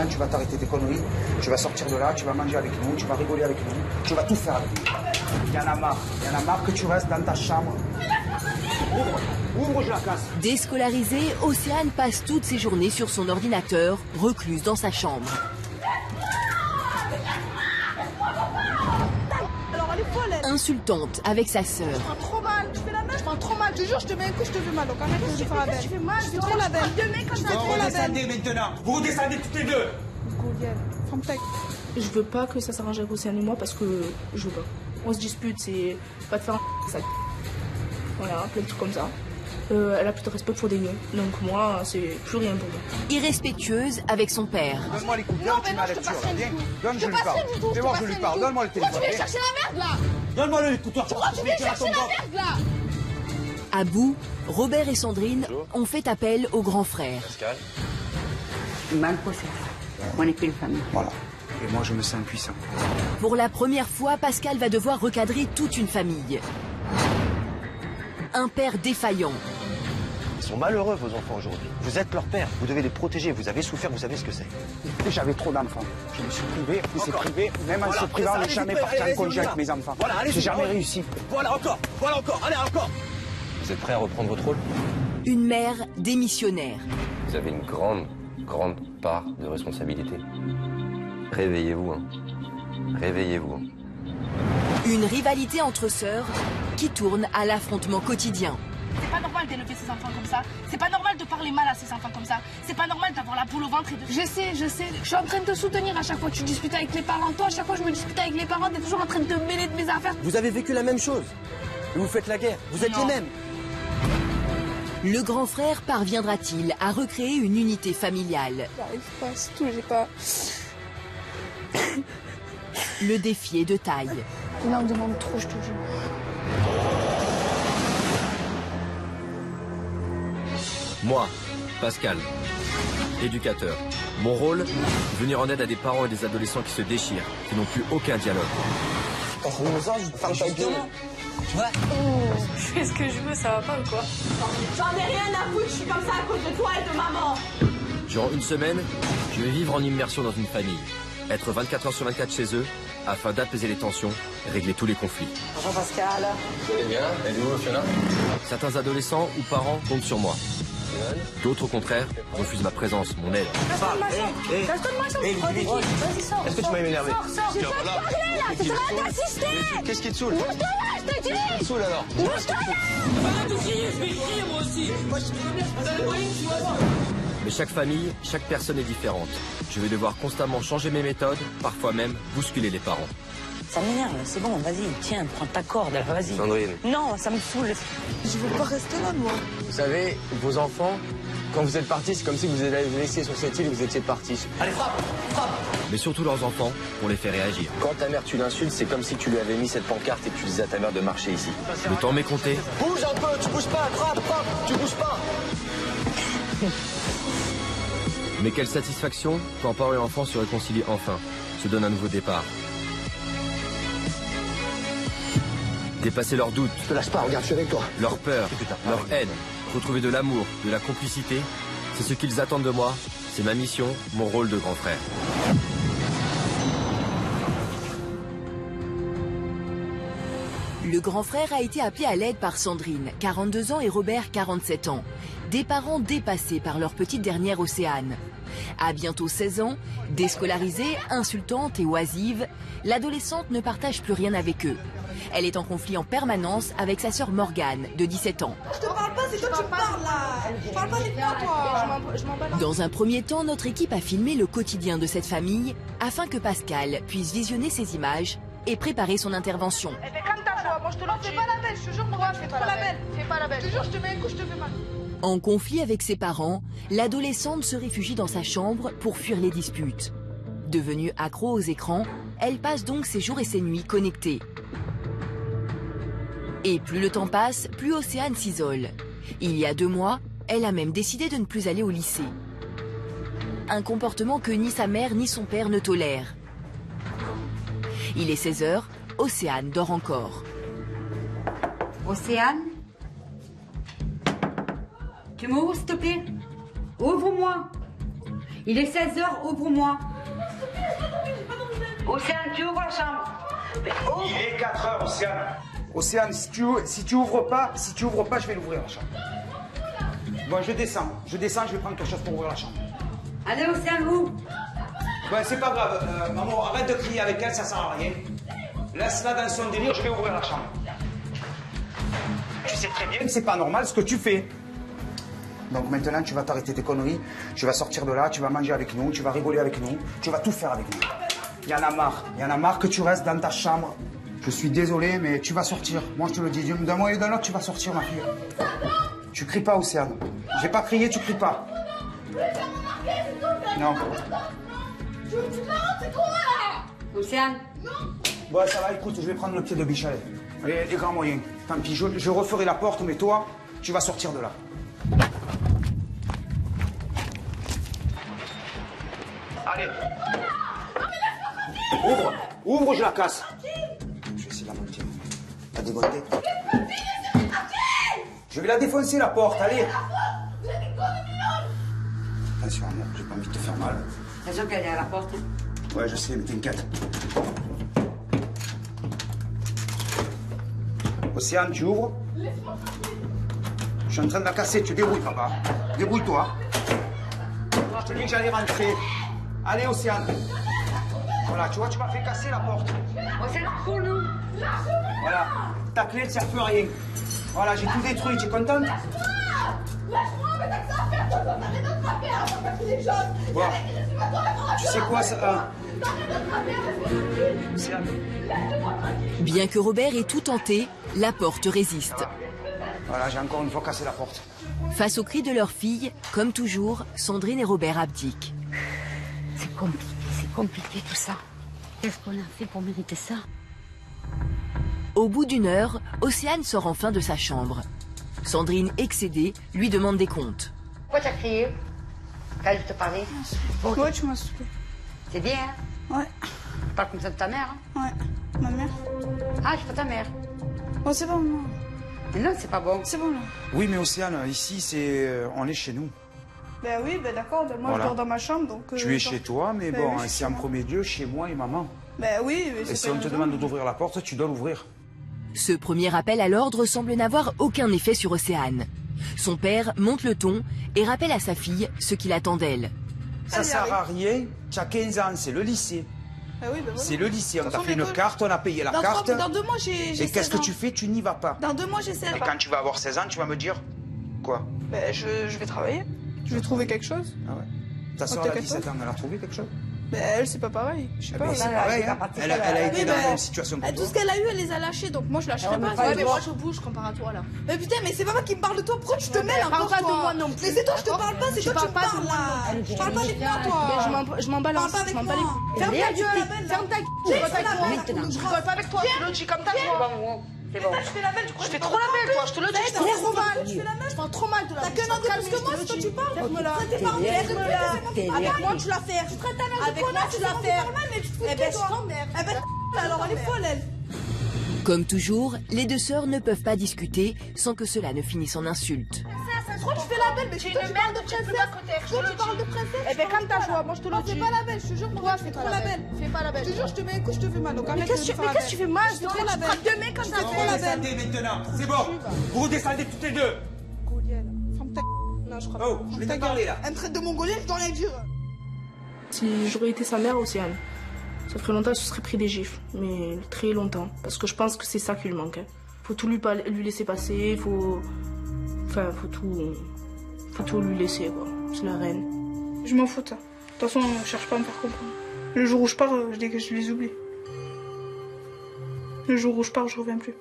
Océane, tu vas t'arrêter tes conneries, tu vas sortir de là, tu vas manger avec nous, tu vas rigoler avec nous, tu vas tout faire avec nous. Il y en a marre que tu restes dans ta chambre. Ouvre, je la casse. Déscolarisée, Océane passe toutes ses journées sur son ordinateur, recluse dans sa chambre. Alors elle est folle, elle. Insultante avec sa sœur. Je prends trop mal, tu fais la même, je prends trop mal. Je te jure, je te mets un coup, je te fais mal. Donc arrête de faire la belle. Tu fais mal, je fais trop la belle. Vous redescendez maintenant, vous redescendez toutes les deux. Gaulienne, ferme ta gueule. Je veux pas que ça s'arrange avec Océane et moi parce que je veux pas. On se dispute, c'est pas de faire un ça. Voilà, plein de trucs comme ça. Elle a plus de respect pour des gueux. Donc moi, c'est plus rien pour moi. Irrespectueuse avec son père. Donne-moi les coups de viens, tu m'as la lecture. Viens, donne, je lui parle. Fais voir, je lui parle. Donne-moi le téléphone. Tu viens chercher la merde là. Donne-moi l'écouteur. Pourquoi tu viens chercher la merde là? À bout, Robert et Sandrine ont fait appel au grand frère. Pascal. Mal pour ça. On n'est qu'une famille. Voilà. Et moi, je me sens impuissant. Pour la première fois, Pascal va devoir recadrer toute une famille. Un père défaillant. Ils sont malheureux, vos enfants, aujourd'hui. Vous êtes leur père. Vous devez les protéger. Vous avez souffert, vous savez ce que c'est. J'avais trop d'enfants. Je me suis privé, il s'est privé. Même en se privant, on n'est jamais parti en congé avec mes enfants. J'ai jamais réussi. Voilà encore, allez encore. Vous êtes prêts à reprendre votre rôle? Une mère démissionnaire. Vous avez une grande part de responsabilité. Réveillez-vous, hein. Réveillez-vous. Hein. Une rivalité entre sœurs qui tourne à l'affrontement quotidien. C'est pas normal d'élever ses enfants comme ça. C'est pas normal de parler mal à ses enfants comme ça. C'est pas normal d'avoir la boule au ventre et de... Je sais. Je suis en train de te soutenir à chaque fois que tu discutes avec les parents. Toi, à chaque fois que je me dispute avec les parents, t'es toujours en train de te mêler de mes affaires. Vous avez vécu la même chose. Et vous faites la guerre. Vous êtes les mêmes. Le grand frère parviendra-t-il à recréer une unité familiale? J'arrive pas, c'est tout, j'ai pas... Le défi est de taille. Il en demande trop, je te jure. Moi, Pascal, éducateur. Mon rôle, venir en aide à des parents et des adolescents qui se déchirent, qui n'ont plus aucun dialogue. Je fais ce que je veux, ça va pas ou quoi? J'en ai rien à foutre, je suis comme ça à cause de toi et de maman. Durant une semaine, je vais vivre en immersion dans une famille. Être 24 heures sur 24 chez eux, afin d'apaiser les tensions, régler tous les conflits. Bonjour Pascal. Vous allez bien? Elle est où, Fiona? Certains adolescents ou parents comptent sur moi. D'autres, au contraire, refusent ma présence, mon aide. Est-ce que tu m'as énervé? Sors, j'ai pas parlé là, c'est ça va t'assister. Qu'est-ce qui te saoule? Bouge-toi là, je te dis. Qu'est-ce qui te saoule alors? Bouge-toi là. Mais chaque famille, chaque personne est différente. Je vais devoir constamment changer mes méthodes, parfois même bousculer les parents. Ça m'énerve, c'est bon, vas-y, tiens, prends ta corde, vas-y. Sandrine. Non, ça me saoule. Je veux pas rester là, moi. Vous savez, vos enfants, quand vous êtes partis, c'est comme si vous les aviez laissés sur cette île et vous étiez partis. Allez, frappe! Mais surtout leurs enfants, pour les faire réagir. Quand ta mère tu l'insultes, c'est comme si tu lui avais mis cette pancarte et que tu disais à ta mère de marcher ici. Le temps m'est compté. Bouge un peu, tu bouges pas, frappe, tu bouges pas. Mais quelle satisfaction quand parents et enfants se réconcilient enfin, se donnent un nouveau départ. Dépasser leurs doutes, Je te lâche pas, regarde, je suis avec toi. leur peur, leur haine, retrouver de l'amour, de la complicité, c'est ce qu'ils attendent de moi, c'est ma mission, mon rôle de grand frère. Le grand frère a été appelé à l'aide par Sandrine, 42 ans, et Robert, 47 ans. Des parents dépassés par leur petite dernière Océane. À bientôt 16 ans, déscolarisée, insultante et oisive, l'adolescente ne partage plus rien avec eux. Elle est en conflit en permanence avec sa sœur Morgane, de 17 ans. Je te parle pas, c'est toi qui me parles là. Je parle pas avec moi, toi. Je m'en bats. Dans un premier temps, notre équipe a filmé le quotidien de cette famille afin que Pascal puisse visionner ces images et préparer son intervention. Elle fait comme ta voix, moi je te l'en Fais pas la belle, je te jure, moi, fais pas la belle. Fais pas la belle. Je te jure, je te mets un coup, je te fais mal. En conflit avec ses parents, l'adolescente se réfugie dans sa chambre pour fuir les disputes. Devenue accro aux écrans, elle passe donc ses jours et ses nuits connectée. Et plus le temps passe, plus Océane s'isole. Il y a 2 mois, elle a même décidé de ne plus aller au lycée. Un comportement que ni sa mère ni son père ne tolèrent. Il est 16 h, Océane dort encore. Océane? Tu m'ouvres, s'il te plaît? Ouvre-moi. Il est 16h, ouvre-moi. Océane, tu ouvres la chambre. Il est 4 heures, Océane. Océane, si tu ouvres pas, je vais l'ouvrir la chambre. Bon, je descends, je vais prendre quelque chose pour ouvrir la chambre. Allez, Océane, ouvre. Bon, c'est pas grave, maman, arrête de crier avec elle, ça sert à rien. Laisse-la dans son délire, je vais ouvrir la chambre. Tu sais très bien que c'est pas normal ce que tu fais. Donc maintenant, tu vas t'arrêter tes conneries, tu vas sortir de là, tu vas manger avec nous, tu vas rigoler avec nous, tu vas tout faire avec nous. Il y en a marre que tu restes dans ta chambre. Je suis désolé, mais tu vas sortir. Moi, je te le dis, d'un mois et d'un autre, tu vas sortir, ma fille. Tu cries pas, Océane. J'ai pas crié, tu cries pas. Non. Océane. Bon, ça va, écoute, je vais prendre le pied de biche, allez. Allez, les grands moyens. Tant pis, je referai la porte, mais toi, tu vas sortir de là. Allez. Ouvre, je la casse. Je vais essayer de la monter. La dégonter. Je vais la défoncer, la porte, allez. Attention, amour, j'ai pas envie de te faire mal. Attention qu'elle est à la porte. Ouais, je sais, mais t'inquiète. Océane, tu ouvres? Je suis en train de la casser, tu débrouilles, papa. Débrouille-toi. Je te dis que j'allais rentrer. Allez, Océane. Voilà, tu vois, tu m'as fait casser la porte. Océane, pour nous. Voilà, ta clé ne sert plus à rien. Voilà, j'ai tout détruit, tu es contente? Bon, tu sais quoi, ça... Océane. Bien que Robert ait tout tenté, la porte résiste. Voilà, j'ai encore une fois cassé la porte. Face aux cris de leur fille, comme toujours, Sandrine et Robert abdiquent. C'est compliqué tout ça. Qu'est-ce qu'on a fait pour mériter ça? Au bout d'une heure, Océane sort enfin de sa chambre. Sandrine, excédée, lui demande des comptes. Pourquoi t'as crié quand je te parlais? Ouais, tu m'as saoulé. C'est bien, hein? Ouais, Tu parles comme ça de ta mère, hein? ouais. Ma mère. Ah, je suis pas ta mère. Oh, c'est bon, non. Mais non, c'est pas bon. C'est bon, là. Oui, mais Océane, ici, on est chez nous. Ben oui, ben d'accord. Ben moi, Voilà. je dors dans ma chambre, donc... Tu es chez toi, mais Ben bon, oui, je suis c'est chez en moi. premier lieu chez moi et maman. Ben oui, mais Et c'est si pas on une te raison. demande d'ouvrir la porte, tu dois l'ouvrir. Ce premier appel à l'ordre semble n'avoir aucun effet sur Océane. Son père monte le ton et rappelle à sa fille ce qu'il attend d'elle. Ça sert à rien, tu as 15 ans, c'est le lycée. Ben oui, ben voilà. C'est le lycée, on De t'a toute fait façon, une carte, on a payé la Dans carte. dans 2 mois, j'ai Et qu'est-ce 16 que ans. tu fais? Tu n'y vas pas. Dans 2 mois, j'ai 16 Et ans. quand tu vas avoir 16 ans, tu vas me dire quoi? Ben, je vais travailler. Je vais trouver quelque chose. Ah ouais. Ta soeur, t'as elle a quelque 17 ans, elle a trouvé quelque chose? Ben, elle, c'est pas pareil. Je sais Eh pas. ben, c'est elle- pareil, hein. Elle a été Oui, dans ben, la même situation que Tout toi. ce qu'elle a eu, elle les a lâchés, donc moi je lâcherai Ah, mais pas. pas Ouais, mais toi. moi Je bouge comparé à toi là. Mais putain, mais c'est pas moi qui me parle de toi, pourquoi tu te mêles parle encore pas de toi moi non plus, Mais c'est toi, je te d'accord parle pas, c'est Tu toi qui me parles pas de parles moi là. non plus. Je parle pas avec moi, toi. Je m'en balance. Parle pas avec Je m'en moi. bats les couilles. Ferme ta Merde, gueule, tu- la belle. Ferme ta gueule. J'ai Je rigole pas avec toi. Maintenant. Je rigole pas avec toi. Je te le dis comme ta C'est voix. bon, c'est bon. Je fais la belle, tu crois Je fais trop la belle, toi. Je te le dis. Je T'as fais trop trop mal. Je fais la belle. Je parle trop mal de la T'as qu'un an de plus que moi, c'est toi tu parles. Ferme-la. T'es pas en T'es Avec l'air. moi, tu l'as fait. Tu traites ta mère de connasse, tu l'as fait. Mais tu te fous Eh de ben, toi. je t'emmerde. Eh ben, alors elle est folle, elle. Comme toujours, les deux sœurs ne peuvent pas discuter sans que cela ne finisse en insultes. Pourquoi tu fais la belle? Mais J'ai toi, une tu merde parles de de princesse princesse. à côté. Je te Toi, le tu parles de dis. princesse. Eh ben, calme ta joie. Moi, je te le Non, dis. fais pas la belle, je te jure. Toi, fais trop pas la belle. Fais pas la belle. Je te jure, je te mets un coup, je te fais mal. Donc arrête de Qu'est-ce faire la que tu fais mal? Je te fais la belle. frappe deux mecs comme ça. trop la belle. maintenant, c'est bon. Vous redescendez toutes les deux. Mongolienne. Ferme ta Non, je crois Oh, pas. je vais Ferme te ta parler gueule. là. Elle me traite de mongolienne, je dois rien dire. Si j'aurais été sa mère, Océane, ça ferait longtemps que je serais pris des gifles. Mais très longtemps. Parce que je pense que c'est ça qui lui manque. Faut tout lui laisser passer. Faut tout lui laisser, quoi. C'est la reine. Je m'en fous, ça. De toute façon, on cherche pas à me faire comprendre. Le jour où je pars, je dis que je les oublie. Le jour où je pars, je reviens plus.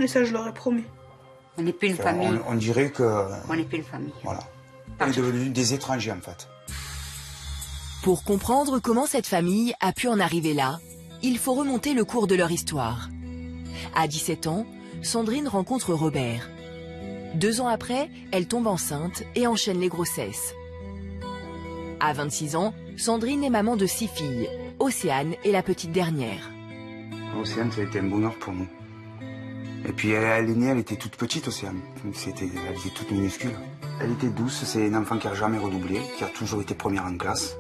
Et ça, je leur ai promis. On n'est plus une famille. On dirait que... On n'est plus une famille. Voilà. On est devenus des étrangers, en fait. Pour comprendre comment cette famille a pu en arriver là, il faut remonter le cours de leur histoire. À 17 ans, Sandrine rencontre Robert. 2 ans après, elle tombe enceinte et enchaîne les grossesses. À 26 ans, Sandrine est maman de 6 filles. Océane est la petite dernière. Océane, ça a été un bonheur pour nous. Et puis elle est née, elle était toute petite, Océane. Elle était toute minuscule. Elle était douce, c'est un enfant qui n'a jamais redoublé, qui a toujours été première en classe,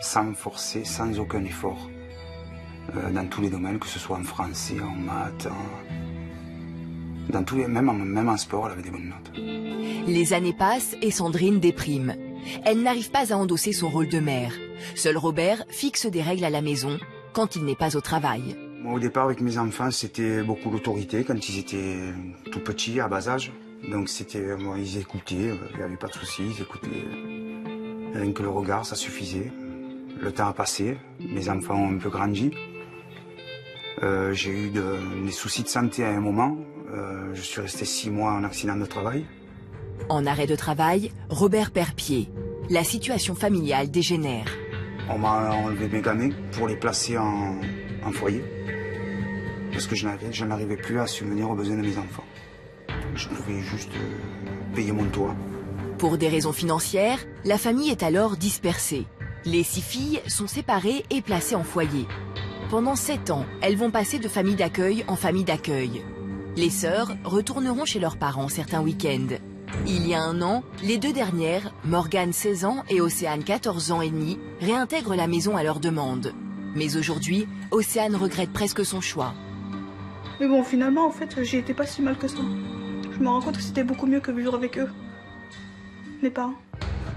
sans forcer, sans aucun effort. Dans tous les domaines, que ce soit en français, en maths, dans tous les, même en sport, elle avait des bonnes notes. Les années passent et Sandrine déprime. Elle n'arrive pas à endosser son rôle de mère. Seul Robert fixe des règles à la maison quand il n'est pas au travail. Moi, au départ, avec mes enfants, c'était beaucoup l'autorité quand ils étaient tout petits, à bas âge. Donc moi, ils écoutaient, il n'y avait pas de soucis, ils écoutaient. Rien que le regard, ça suffisait. Le temps a passé, mes enfants ont un peu grandi. J'ai eu des soucis de santé à un moment. Je suis resté 6 mois en accident de travail. En arrêt de travail, Robert perd pied. La situation familiale dégénère. On m'a enlevé mes gamins pour les placer en foyer. Parce que je n'arrivais plus à subvenir aux besoins de mes enfants. Je pouvais juste payer mon toit. Pour des raisons financières, la famille est alors dispersée. Les 6 filles sont séparées et placées en foyer. Pendant 7 ans, elles vont passer de famille d'accueil en famille d'accueil. Les sœurs retourneront chez leurs parents certains week-ends. Il y a 1 an, les 2 dernières, Morgane 16 ans et Océane 14 ans et demi, réintègrent la maison à leur demande. Mais aujourd'hui, Océane regrette presque son choix. Mais bon, finalement, en fait, j'ai été pas si mal que ça. Je me rends compte que c'était beaucoup mieux que vivre avec eux. Mes parents.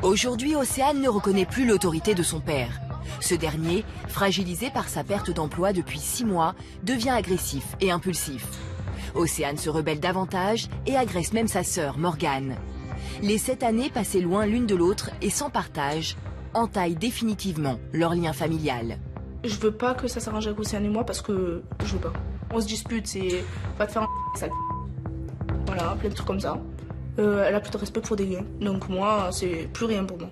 Aujourd'hui, Océane ne reconnaît plus l'autorité de son père. Ce dernier, fragilisé par sa perte d'emploi depuis 6 mois, devient agressif et impulsif. Océane se rebelle davantage et agresse même sa sœur, Morgane. Les 7 années passées loin l'une de l'autre et sans partage entaillent définitivement leur lien familial. Je veux pas que ça s'arrange avec Océane et moi parce que je veux pas. On se dispute, c'est pas de faire un ça. Voilà, plein de trucs comme ça. Elle a plus de respect pour des gars. Donc moi, c'est plus rien pour moi.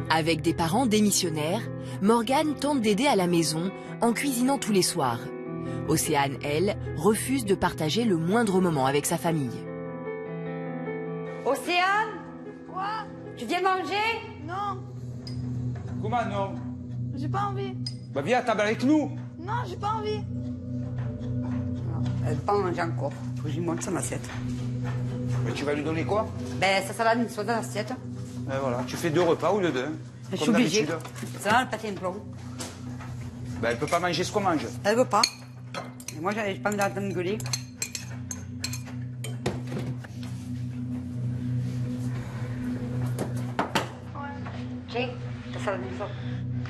Avec des parents démissionnaires, Morgane tente d'aider à la maison en cuisinant tous les soirs. Océane, elle, refuse de partager le moindre moment avec sa famille. Océane? Quoi? Tu viens manger? Non. Comment non? J'ai pas envie. Bah viens à table avec nous. Non, j'ai pas envie. Elle veut pas manger encore. Faut que je lui montre son assiette. Mais tu vas lui donner quoi? Ben, sa salade, soit dans l'assiette. Ben voilà, tu fais 2 repas au lieu de 1. Je suis obligée. Ça, le pâté de plomb. Ben elle peut pas manger ce qu'on mange. Elle veut pas. Et moi, j'ai pas envie d'entendre gueuler. Tiens, ta salade de plomb.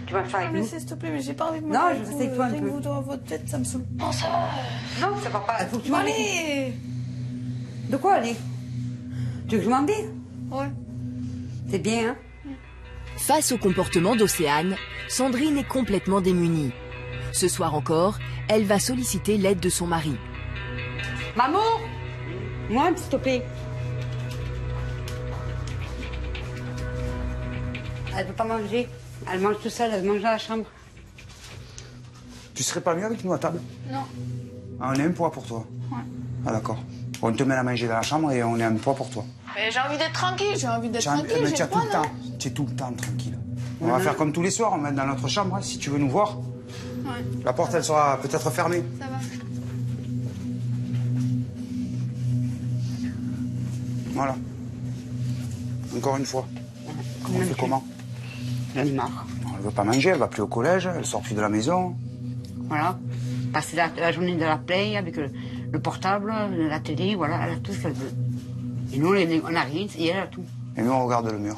Tu manges ça avec nous? Mais s'il te plaît, mais j'ai pas envie de Non, manger. je sais que toi un peu. Vous dans votre tête, ça me saoule. Non, ça va. Non, ça va pas. Il faut que tu m'en Allez. De quoi, allez? Tu veux que je m'en dise? Ouais. C'est bien, hein? Face au comportement d'Océane, Sandrine est complètement démunie. Ce soir encore, elle va solliciter l'aide de son mari. Maman? Moi, s'il te plaît. Elle veut pas manger. Elle mange tout seule, elle mange à la chambre. Tu serais pas mieux avec nous à table? Non. Ah, on est un poids pour toi? Ouais. Ah d'accord. On te mène à manger dans la chambre et on est un poids pour toi. Mais j'ai envie d'être tranquille, j'ai envie d'être tranquille. Mais tu j'ai as tout le pas, temps. Tu es tout le temps tranquille. On va faire comme tous les soirs, on va mettre dans notre chambre, hein, si tu veux nous voir. Ouais. La porte, elle sera peut-être fermée. Ça va. Voilà. Encore une fois. On fait comment? J'en ai marre. Elle veut pas manger, elle va plus au collège, elle sort plus de la maison. Voilà. Passer la journée de la play avec le portable, la télé, voilà, elle a tout ce qu'elle veut. Et nous, on n'a rien, et elle a tout. Et nous, on regarde le mur.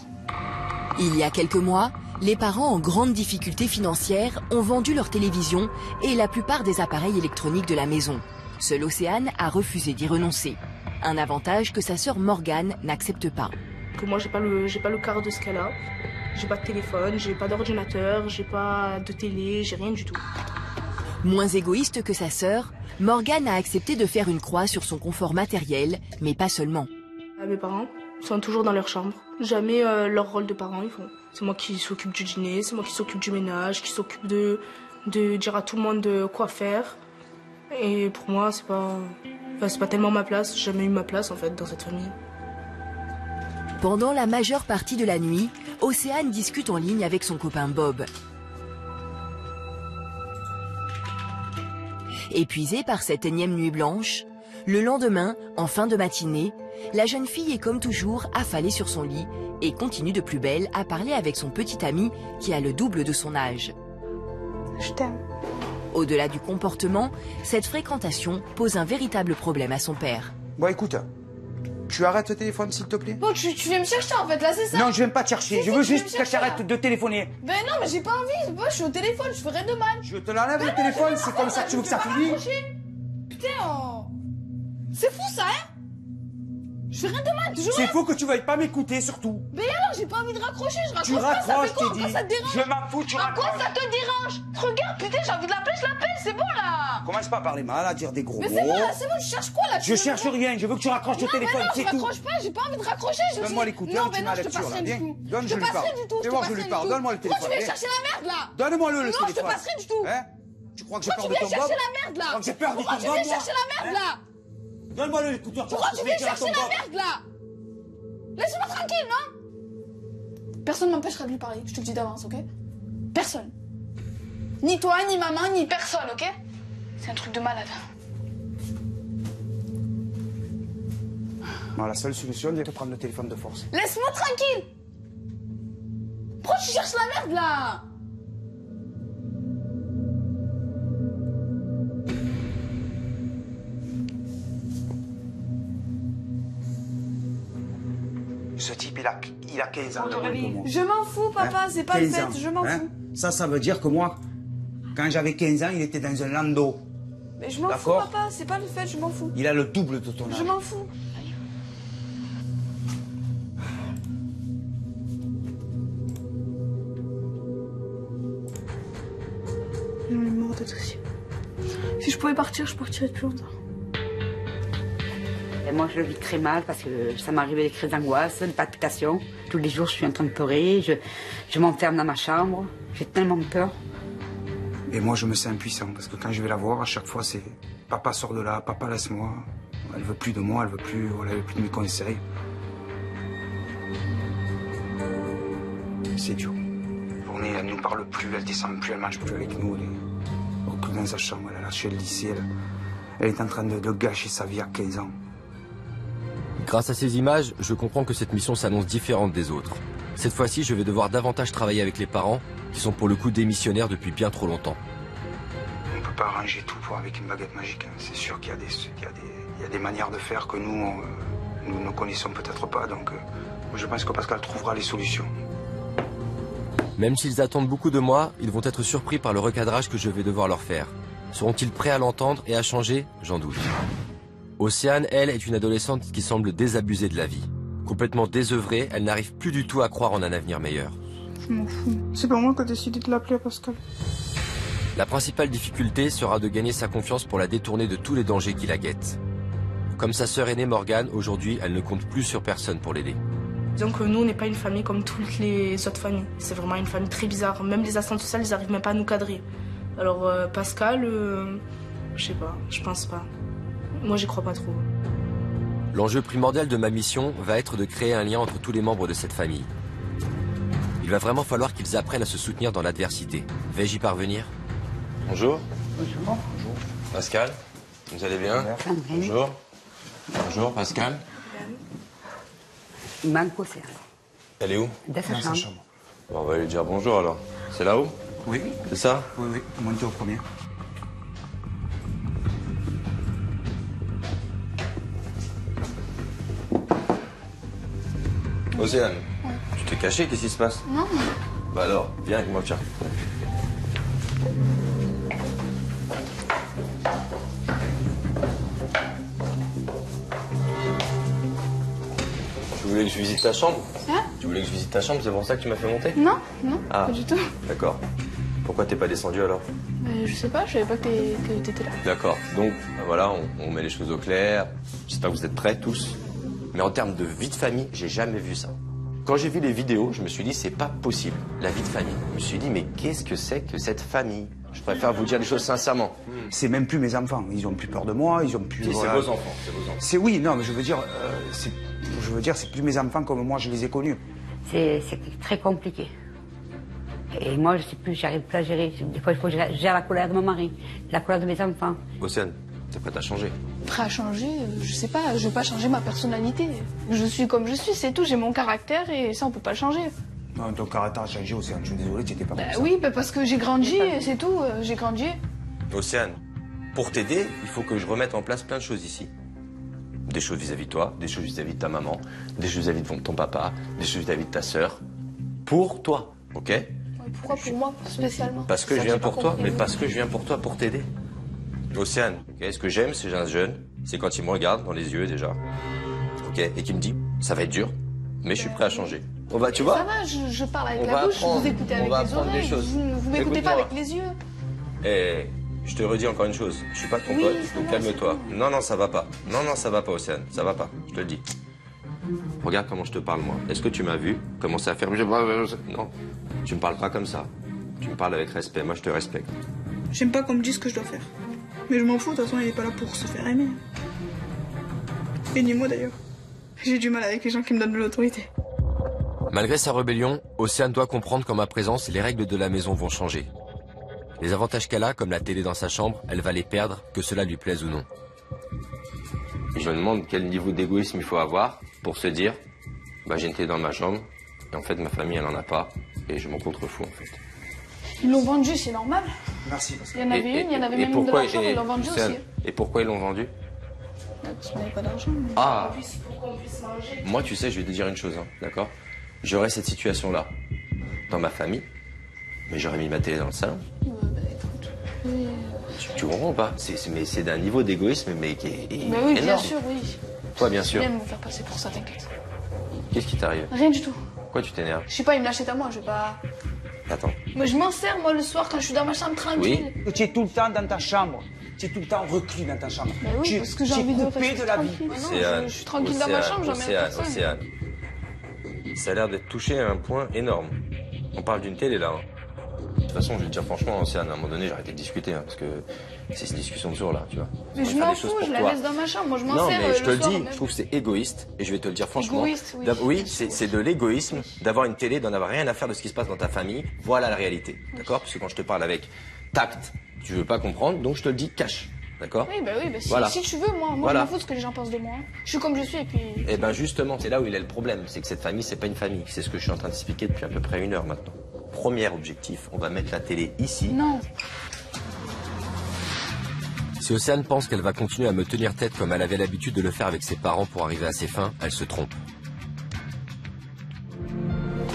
Il y a quelques mois, les parents en grande difficulté financière ont vendu leur télévision et la plupart des appareils électroniques de la maison. Seule Océane a refusé d'y renoncer. Un avantage que sa sœur Morgane n'accepte pas. Que moi, j'ai pas le quart de ce qu'elle a. J'ai pas de téléphone, j'ai pas d'ordinateur, j'ai pas de télé, j'ai rien du tout. Moins égoïste que sa sœur, Morgane a accepté de faire une croix sur son confort matériel, mais pas seulement. Mes parents sont toujours dans leur chambre. Jamais leur rôle de parents ils font. C'est moi qui s'occupe du dîner, c'est moi qui s'occupe du ménage, qui s'occupe de dire à tout le monde quoi faire. Et pour moi, c'est pas tellement ma place. J'ai jamais eu ma place en fait dans cette famille. Pendant la majeure partie de la nuit, Océane discute en ligne avec son copain Bob. Épuisé par cette énième nuit blanche, Le lendemain, en fin de matinée, la jeune fille est comme toujours affalée sur son lit et continue de plus belle à parler avec son petit ami qui a le double de son âge. Je t'aime. Au-delà du comportement, cette fréquentation pose un véritable problème à son père. Bon, écoute, tu arrêtes le téléphone, s'il te plaît? Bon, tu viens me chercher en fait, là c'est ça. Non, je viens pas te chercher. Je veux juste que tu arrêtes de téléphoner. Ben non, mais j'ai pas envie. Moi, je suis au téléphone, je ferai de mal. Je te l'enlève le téléphone, c'est comme ça que tu veux que ça finisse? Putain, oh. C'est fou ça, hein? Je fais rien de mal, toujours. C'est faux que tu veuilles pas m'écouter, surtout. Mais alors, j'ai pas envie de raccrocher, je raccroche Tu pas, ça raccroches, fait quoi? t'es Pourquoi dit. ça te dérange? Je m'en fous, tu À quoi raccroches. ça te dérange? Regarde, putain, j'ai envie de l'appeler, je l'appelle, c'est bon là. Commence pas à parler mal, à dire des gros Mais mots. c'est bon, là, c'est bon, tu cherches quoi là? Je cherche rien, je veux que tu raccroches le Non, mais téléphone, non, c'est je tout. raccroche pas, j'ai pas envie de raccrocher. Donne-moi l'écouteur, Non, tu mais m'as non, je la te lecture, passerai là, du viens. tout. Donne, Je je te lui passerai parle. du tout. Fais voir, je lui parle. Donne-moi le téléphone. Pourquoi tu viens viens. chercher la merde là? Donne-moi-le, le Non, je te téléphone. passerai du tout. Hein? Tu crois que j'ai Pourquoi peur tu de viens ton chercher bob? la merde là? Quand j'ai peur de Pourquoi ton tu viens bob, moi? chercher la merde là? Donne-moi l'écouteur. Pourquoi tu viens chercher la merde là? Laisse-moi tranquille, non? Personne m'empêchera de lui parler, je te le dis d'avance, ok? Personne. Ni toi, ni maman, ni personne, ok? C'est un truc de malade. Bon, la seule solution, c'est de prendre le téléphone de force. Laisse-moi tranquille! Pourquoi tu cherches la merde là? Ce type, il a 15 ans de moins que moi. Je m'en fous, papa, Hein? c'est pas le 15 fait, ans, je m'en hein? fous. Ça veut dire que moi, quand j'avais 15 ans, il était dans un landau. Mais je m'en fous, D'accord. papa, c'est pas le fait, je m'en fous. Il a le double de ton âge. Je m'en fous. J'en ai marre d'être ici. Si je pouvais partir, je partirais depuis longtemps. Et moi, je le vis très mal parce que ça m'arrivait des crises d'angoisse, des palpitations. Tous les jours, je suis en train de pleurer. Je m'enferme dans ma chambre. J'ai tellement peur. Et moi, je me sens impuissant parce que quand je vais la voir, à chaque fois, c'est papa sort de là, papa laisse-moi. Elle veut plus de moi, elle veut plus de mes conseils. C'est dur. La journée, elle nous parle plus, elle descend plus, elle mange plus avec nous. Elle est recluse dans sa chambre, elle a lâché le lycée. Elle est en train de gâcher sa vie à 15 ans. Grâce à ces images, je comprends que cette mission s'annonce différente des autres. Cette fois-ci, je vais devoir davantage travailler avec les parents, qui sont pour le coup démissionnaires depuis bien trop longtemps. On ne peut pas arranger tout avec une baguette magique. Hein. C'est sûr qu'il y a des manières de faire que nous ne connaissons peut-être pas. Donc, je pense que Pascal trouvera les solutions. Même s'ils attendent beaucoup de moi, ils vont être surpris par le recadrage que je vais devoir leur faire. Seront-ils prêts à l'entendre et à changer? J'en doute. Océane, elle, est une adolescente qui semble désabusée de la vie. Complètement désœuvrée, elle n'arrive plus du tout à croire en un avenir meilleur. Je m'en fous. C'est pas moi qui ai décidé de l'appeler Pascal. La principale difficulté sera de gagner sa confiance pour la détourner de tous les dangers qui la guettent. Comme sa sœur aînée Morgane, aujourd'hui, elle ne compte plus sur personne pour l'aider. Disons que nous, on n'est pas une famille comme toutes les autres familles. C'est vraiment une famille très bizarre. Même les assistantes sociales, ils n'arrivent même pas à nous cadrer. Alors Pascal, je sais pas, je pense pas. Moi, j'y crois pas trop. L'enjeu primordial de ma mission va être de créer un lien entre tous les membres de cette famille. Il va vraiment falloir qu'ils apprennent à se soutenir dans l'adversité. Vais-je y parvenir? Bonjour. Bonjour. Bonjour. Pascal, vous allez bien? Sandrine. Bonjour. Bonjour, Pascal. Il manque Océane. Elle est où? Dans sa chambre. Bon, on va lui dire bonjour alors. C'est là-haut? Oui. C'est ça? Oui, montez au premier. Océane, tu t'es caché, qu'est-ce qui se passe? Non. Bah alors, viens avec moi, tiens. Tu voulais que je visite ta chambre? Hein? Tu voulais que je visite ta chambre, c'est pour ça que tu m'as fait monter? Non, non, Ah. pas du tout. D'accord. Pourquoi t'es pas descendu alors? Je sais pas, je savais pas que t'étais là. D'accord. Donc, voilà, on met les choses au clair. J'espère que vous êtes prêts tous. Mais en termes de vie de famille, j'ai jamais vu ça. Quand j'ai vu les vidéos, je me suis dit, c'est pas possible, la vie de famille. Je me suis dit, mais qu'est-ce que c'est que cette famille? Je préfère vous dire les choses sincèrement. C'est même plus mes enfants. Ils ont plus peur de moi, ils ont plus. Si, voilà. c'est vos enfants, c'est vos enfants. C'est oui, non, mais je veux dire, c'est plus mes enfants comme moi je les ai connus. C'est très compliqué. Et moi, je sais plus, j'arrive plus à gérer. Des fois, il faut que je gère la colère de mon mari, la colère de mes enfants. Océane, t'es prête à changer? Prêt à changer, je sais pas, je veux pas changer ma personnalité. Je suis comme je suis, c'est tout, j'ai mon caractère et ça on peut pas le changer. Non, ton caractère a changé, Océane. Je suis désolé, tu n'étais pas comme ça. Oui, parce que j'ai grandi, c'est tout, j'ai grandi. Océane, pour t'aider, il faut que je remette en place plein de choses ici. Des choses vis-à-vis de toi, des choses vis-à-vis de ta maman, des choses vis-à-vis de ton papa, des choses vis-à-vis de ta sœur. Pour toi, ok? Pourquoi pour moi, spécialement? Parce que je viens pour toi, mais parce que je viens pour toi, pour t'aider. Océane, okay, ce que j'aime, c'est un jeune, c'est quand il me regarde dans les yeux déjà, ok, et qu'il me dit, ça va être dur, mais je suis prêt à changer. On va, tu vois? Ça va, je parle avec la bouche, vous écoutez avec les oreilles, vous m'écoutez pas avec les yeux. Et je te redis encore une chose, je suis pas ton pote, donc calme-toi. Non, non, ça va pas. Non, non, ça va pas, Océane, ça va pas, je te le dis. Regarde comment je te parle, moi. Est-ce que tu m'as vu commencer à faire... Non, tu me parles pas comme ça. Tu me parles avec respect, moi je te respecte. J'aime pas qu'on me dise ce que je dois faire. Mais je m'en fous, de toute façon, il est pas là pour se faire aimer. Et ni moi d'ailleurs. J'ai du mal avec les gens qui me donnent de l'autorité. Malgré sa rébellion, Océane doit comprendre qu'en ma présence, les règles de la maison vont changer. Les avantages qu'elle a, comme la télé dans sa chambre, elle va les perdre, que cela lui plaise ou non. Je me demande quel niveau d'égoïsme il faut avoir pour se dire, bah j'ai une télé dans ma chambre, et en fait ma famille elle en a pas, et je m'en contrefous en fait. Ils l'ont vendu, c'est normal. Merci. Parce que... Il y en avait une, il y en avait même une de la chambre, ils l'ont vendu aussi. Et pourquoi ils l'ont vendu? Parce qu'on n'avait pas d'argent. Ah, Pour qu'on puisse manger. moi tu sais, je vais te dire une chose, hein, d'accord? J'aurais cette situation-là dans ma famille, mais j'aurais mis ma télé dans le salon. Tu comprends pas? Mais c'est d'un niveau d'égoïsme mais qui est Mais oui, énorme. bien sûr, oui. Toi, bien sûr. Je viens de me faire passer pour ça, t'inquiète. Qu'est-ce qui t'arrive? Rien du tout. Pourquoi tu t'énerves? Je sais pas, il me l'achète à moi, je vais pas... Attends. Moi, je m'en sers, moi, le soir, quand je suis dans ma chambre tranquille. Oui. Tu es tout le temps dans ta chambre. Tu es tout le temps reclus dans ta chambre. Mais oui, parce que j'ai envie de rester de la vie. tranquille. Non, je suis tranquille dans ma chambre, j'emmerde personne. Océane. Ça a l'air d'être touché à un point énorme. On parle d'une télé là. Hein. De toute façon, je vais te dire franchement, Océane, à un moment donné, j'ai arrêté de discuter, hein, parce que c'est cette discussion de jour là, tu vois. Mais je m'en fous, je la laisse dans ma chambre, moi je m'en sers. Non, mais je te le dis, même. je trouve que c'est égoïste, et je vais te le dire franchement. Égoïste, oui. Oui, c'est de l'égoïsme d'avoir une télé, d'en avoir rien à faire de ce qui se passe dans ta famille. Voilà la réalité, d'accord? Parce que quand je te parle avec tact, tu veux pas comprendre, donc je te le dis cash, d'accord? Oui, bah si, voilà. Si tu veux, moi voilà. Je m'en fous de ce que les gens pensent de moi. Je suis comme je suis, et puis... Eh ben justement, c'est là où il est le problème, c'est que cette famille, c'est pas une famille. C'est ce que je suis en train d'expliquer depuis à peu près 1 heure maintenant. Premier objectif, on va mettre la télé ici. Non. Si Océane pense qu'elle va continuer à me tenir tête comme elle avait l'habitude de le faire avec ses parents pour arriver à ses fins, elle se trompe.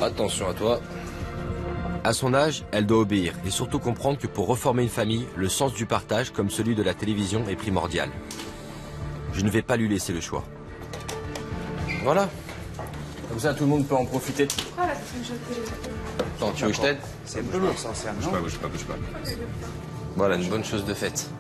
Attention à toi. À son âge, elle doit obéir et surtout comprendre que pour reformer une famille, le sens du partage, comme celui de la télévision, est primordial. Je ne vais pas lui laisser le choix. Voilà. Comme ça, tout le monde peut en profiter. Voilà, c'est une chose que j'ai... Attends, tu veux que je t'aide? C'est un peu lourd ça, Océane, non? Bouge pas. Voilà, une bonne chose de faite.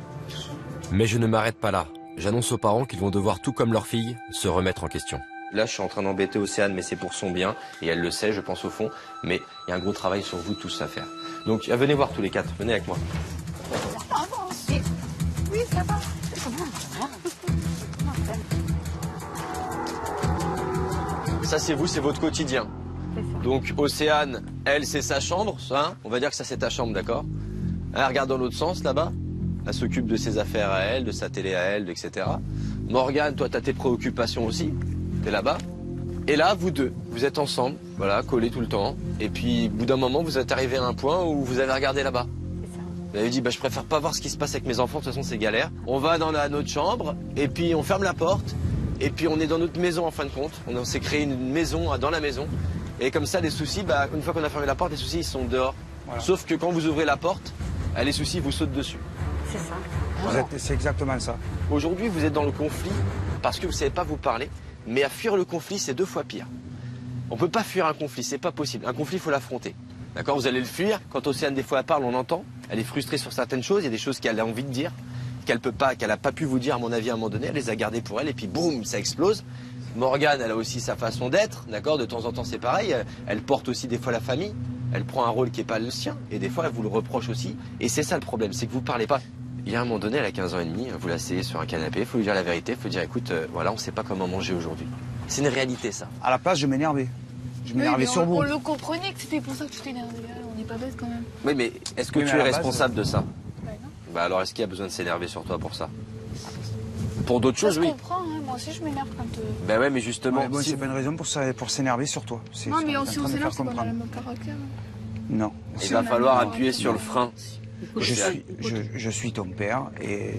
Mais je ne m'arrête pas là. J'annonce aux parents qu'ils vont devoir, tout comme leur fille, se remettre en question. Là, je suis en train d'embêter Océane, mais c'est pour son bien, et elle le sait, je pense au fond, mais il y a un gros travail sur vous tous à faire. Donc, venez voir tous les 4, venez avec moi. Oui, ça va. Ça, c'est vous, c'est votre quotidien. Donc, Océane, elle, c'est sa chambre, ça, hein, on va dire que ça, c'est ta chambre, d'accord? Elle regarde dans l'autre sens, là-bas. Elle s'occupe de ses affaires à elle, de sa télé à elle, etc. Morgane, toi, t'as tes préoccupations aussi. T'es là-bas. Et là, vous deux, vous êtes ensemble, voilà, collés tout le temps. Et puis, au bout d'un moment, vous êtes arrivé à un point où vous avez regardé là-bas. Vous avez dit, bah, je préfère pas voir ce qui se passe avec mes enfants, de toute façon, c'est galère. On va dans notre chambre, et puis on ferme la porte, et puis on est dans notre maison, en fin de compte. On s'est créé une maison dans la maison. Et comme ça, les soucis, bah, une fois qu'on a fermé la porte, les soucis, ils sont dehors. Voilà. Sauf que quand vous ouvrez la porte, les soucis vous sautent dessus. C'est ça. C'est exactement ça. Aujourd'hui, vous êtes dans le conflit parce que vous ne savez pas vous parler, mais à fuir le conflit, c'est 2 fois pire. On ne peut pas fuir un conflit, c'est pas possible. Un conflit, il faut l'affronter. D'accord? Vous allez le fuir. Quand Océane, des fois, elle parle, on entend. Elle est frustrée sur certaines choses. Il y a des choses qu'elle a envie de dire, qu'elle n'a pas pu vous dire, à mon avis, à un moment donné. Elle les a gardées pour elle, et puis boum, ça explose. Morgane, elle a aussi sa façon d'être, d'accord? De temps en temps, c'est pareil. Elle porte aussi des fois la famille. Elle prend un rôle qui n'est pas le sien. Et des fois, elle vous le reproche aussi. Et c'est ça le problème, c'est que vous ne parlez pas. Il y a un moment donné, elle a 15 ans et demi, vous l'asseyez sur un canapé, il faut lui dire la vérité, il faut lui dire, écoute, voilà, on ne sait pas comment manger aujourd'hui. C'est une réalité, ça. À la place, je m'énervais. Je m'énervais sur vous. On le comprenait que c'était pour ça que tu t'énervais. On n'est pas bête quand même. Oui, mais est-ce que tu es responsable de ça? Bah non. Bah alors, est-ce qu'il y a besoin de s'énerver sur toi pour ça? Pour d'autres choses, oui. Je comprends, hein, moi aussi je m'énerve quand... Ben ouais, mais justement... Ouais, bon, si c'est pas une raison pour s'énerver sur toi. C'est Non, ce mais qu'on est en si train on de s'énerve, faire c'est qu'on a comprendre. le même caractère. Non. Il va falloir appuyer sur le frein. Je suis ton père et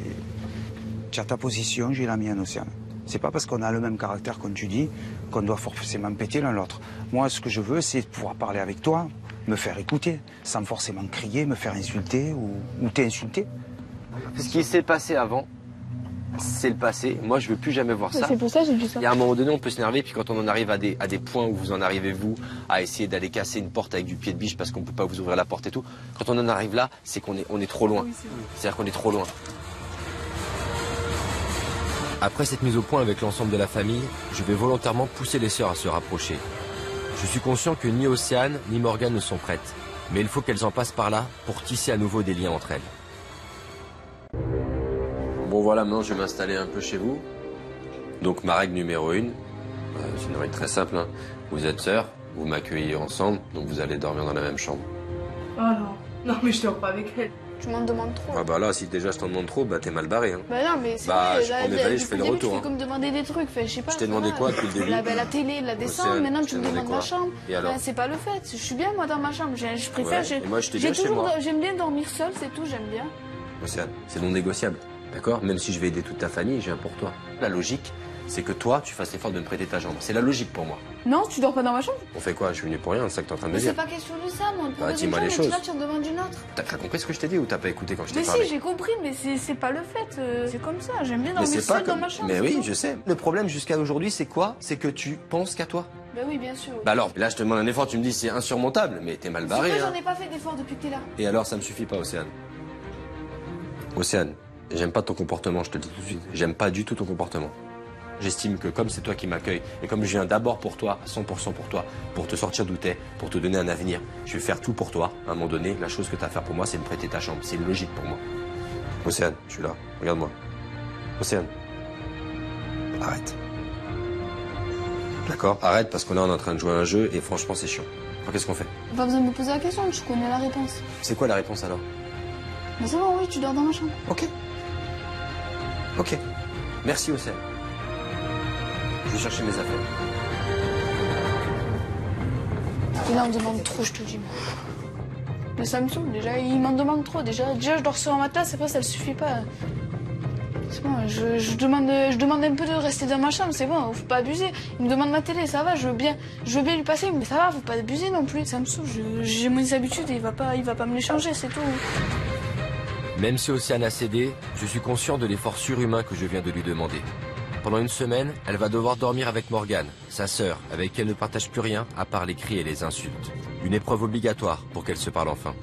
tu as ta position, j'ai la mienne, Océane. C'est pas parce qu'on a le même caractère, comme tu dis, qu'on doit forcément péter l'un l'autre. Moi, ce que je veux, c'est pouvoir parler avec toi, me faire écouter, sans forcément crier, me faire insulter ou t'insulter. Ce qui s'est passé avant, c'est le passé. Moi, je veux plus jamais voir ça. C'est pour ça que j'ai dit ça. Il y a un moment donné, on peut s'énerver, puis quand on en arrive à des points où vous en arrivez, vous, à essayer d'aller casser une porte avec du pied de biche parce qu'on ne peut pas vous ouvrir la porte et tout, quand on en arrive là, c'est qu'on est trop loin. C'est-à-dire qu'on est trop loin. Après cette mise au point avec l'ensemble de la famille, je vais volontairement pousser les sœurs à se rapprocher. Je suis conscient que ni Océane ni Morgane ne sont prêtes, mais il faut qu'elles en passent par là pour tisser à nouveau des liens entre elles. Bon voilà, maintenant je vais m'installer un peu chez vous. Donc ma règle numéro 1, c'est une règle très simple, hein. Vous êtes sœurs, vous m'accueillez ensemble, donc vous allez dormir dans la même chambre. Oh non, mais je dors pas avec elle. Tu m'en demandes trop. Ah bah là, si déjà je t'en demande trop, bah t'es mal barré. Hein. Bah non, mais c'est Bah, vrai, je prends mes valises, je fais le retour. Tu Hein. fais comme demander des trucs, je sais pas. Je t'ai demandé quoi depuis le début? La télé, la descente, Océane, maintenant je tu t'ai me demandé demandes quoi? ma chambre. Et alors? C'est pas le fait, je suis bien moi dans ma chambre, je préfère. Ouais, et moi, je t'ai bien chez moi. J'aime bien dormir seule, c'est tout, j'aime bien. Océane, c'est non négociable, d'accord? Même si je vais aider toute ta famille, j'ai un pour toi. La logique, c'est que toi, tu fasses l'effort de me prêter ta chambre. C'est la logique pour moi. Non, tu dors pas dans ma chambre? On fait quoi? Je suis venu pour rien, c'est ça que t'es en train de me Mais dire. c'est pas question de ça, moi. Bah, dis-moi les choses. Là, tu en demandes une autre. T'as compris ce que je t'ai dit ou t'as pas écouté quand je t'ai Mais parlé? si, j'ai compris, mais c'est pas le fait. C'est comme ça, j'aime bien Mais dormir c'est pas seule dans comme... ma chambre. Mais c'est oui, tout. je sais. Le problème jusqu'à aujourd'hui, c'est quoi? C'est que tu penses qu'à toi. Bah oui, bien sûr. Bah alors, là, je te demande un effort, tu me dis c'est insurmontable, mais t'es mal barré. Moi, Hein. j'en ai pas fait d'effort depuis que t'es là. Et alors, ça me suffit pas, Océane. Océane, j'aime pas ton comportement, je te le dis tout de suite. J'aime pas du tout ton comportement. J'estime que comme c'est toi qui m'accueille, et comme je viens d'abord pour toi, à 100% pour toi, pour te sortir d'où t'es, pour te donner un avenir, je vais faire tout pour toi. À un moment donné, la chose que t'as à faire pour moi, c'est me prêter ta chambre. C'est logique pour moi. Océane, je suis là. Regarde-moi. Océane. Arrête. D'accord? Arrête, parce que là, on est en train de jouer à un jeu, et franchement, c'est chiant. Alors, qu'est-ce qu'on fait? Pas besoin de me poser la question, tu connais la réponse. C'est quoi la réponse alors? Mais c'est bon, oui, tu dors dans ma chambre. Ok. Ok. Merci, Océane. Je vais chercher mes affaires. Et là, on me demande trop, je te dis. Mais ça me saoule, déjà, il m'en demande trop. Déjà, je dors sur un matelas, c'est pas, ça le suffit pas. C'est bon, je demande un peu de rester dans ma chambre, c'est bon, faut pas abuser. Il me demande ma télé, ça va, je veux bien lui passer, mais ça va, faut pas abuser non plus. Ça me saoule, j'ai mes habitudes et il va pas me les changer, c'est tout. Même si Océane a cédé, je suis conscient de l'effort surhumain que je viens de lui demander. Pendant une semaine, elle va devoir dormir avec Morgane, sa sœur, avec qui elle ne partage plus rien à part les cris et les insultes. Une épreuve obligatoire pour qu'elle se parle enfin.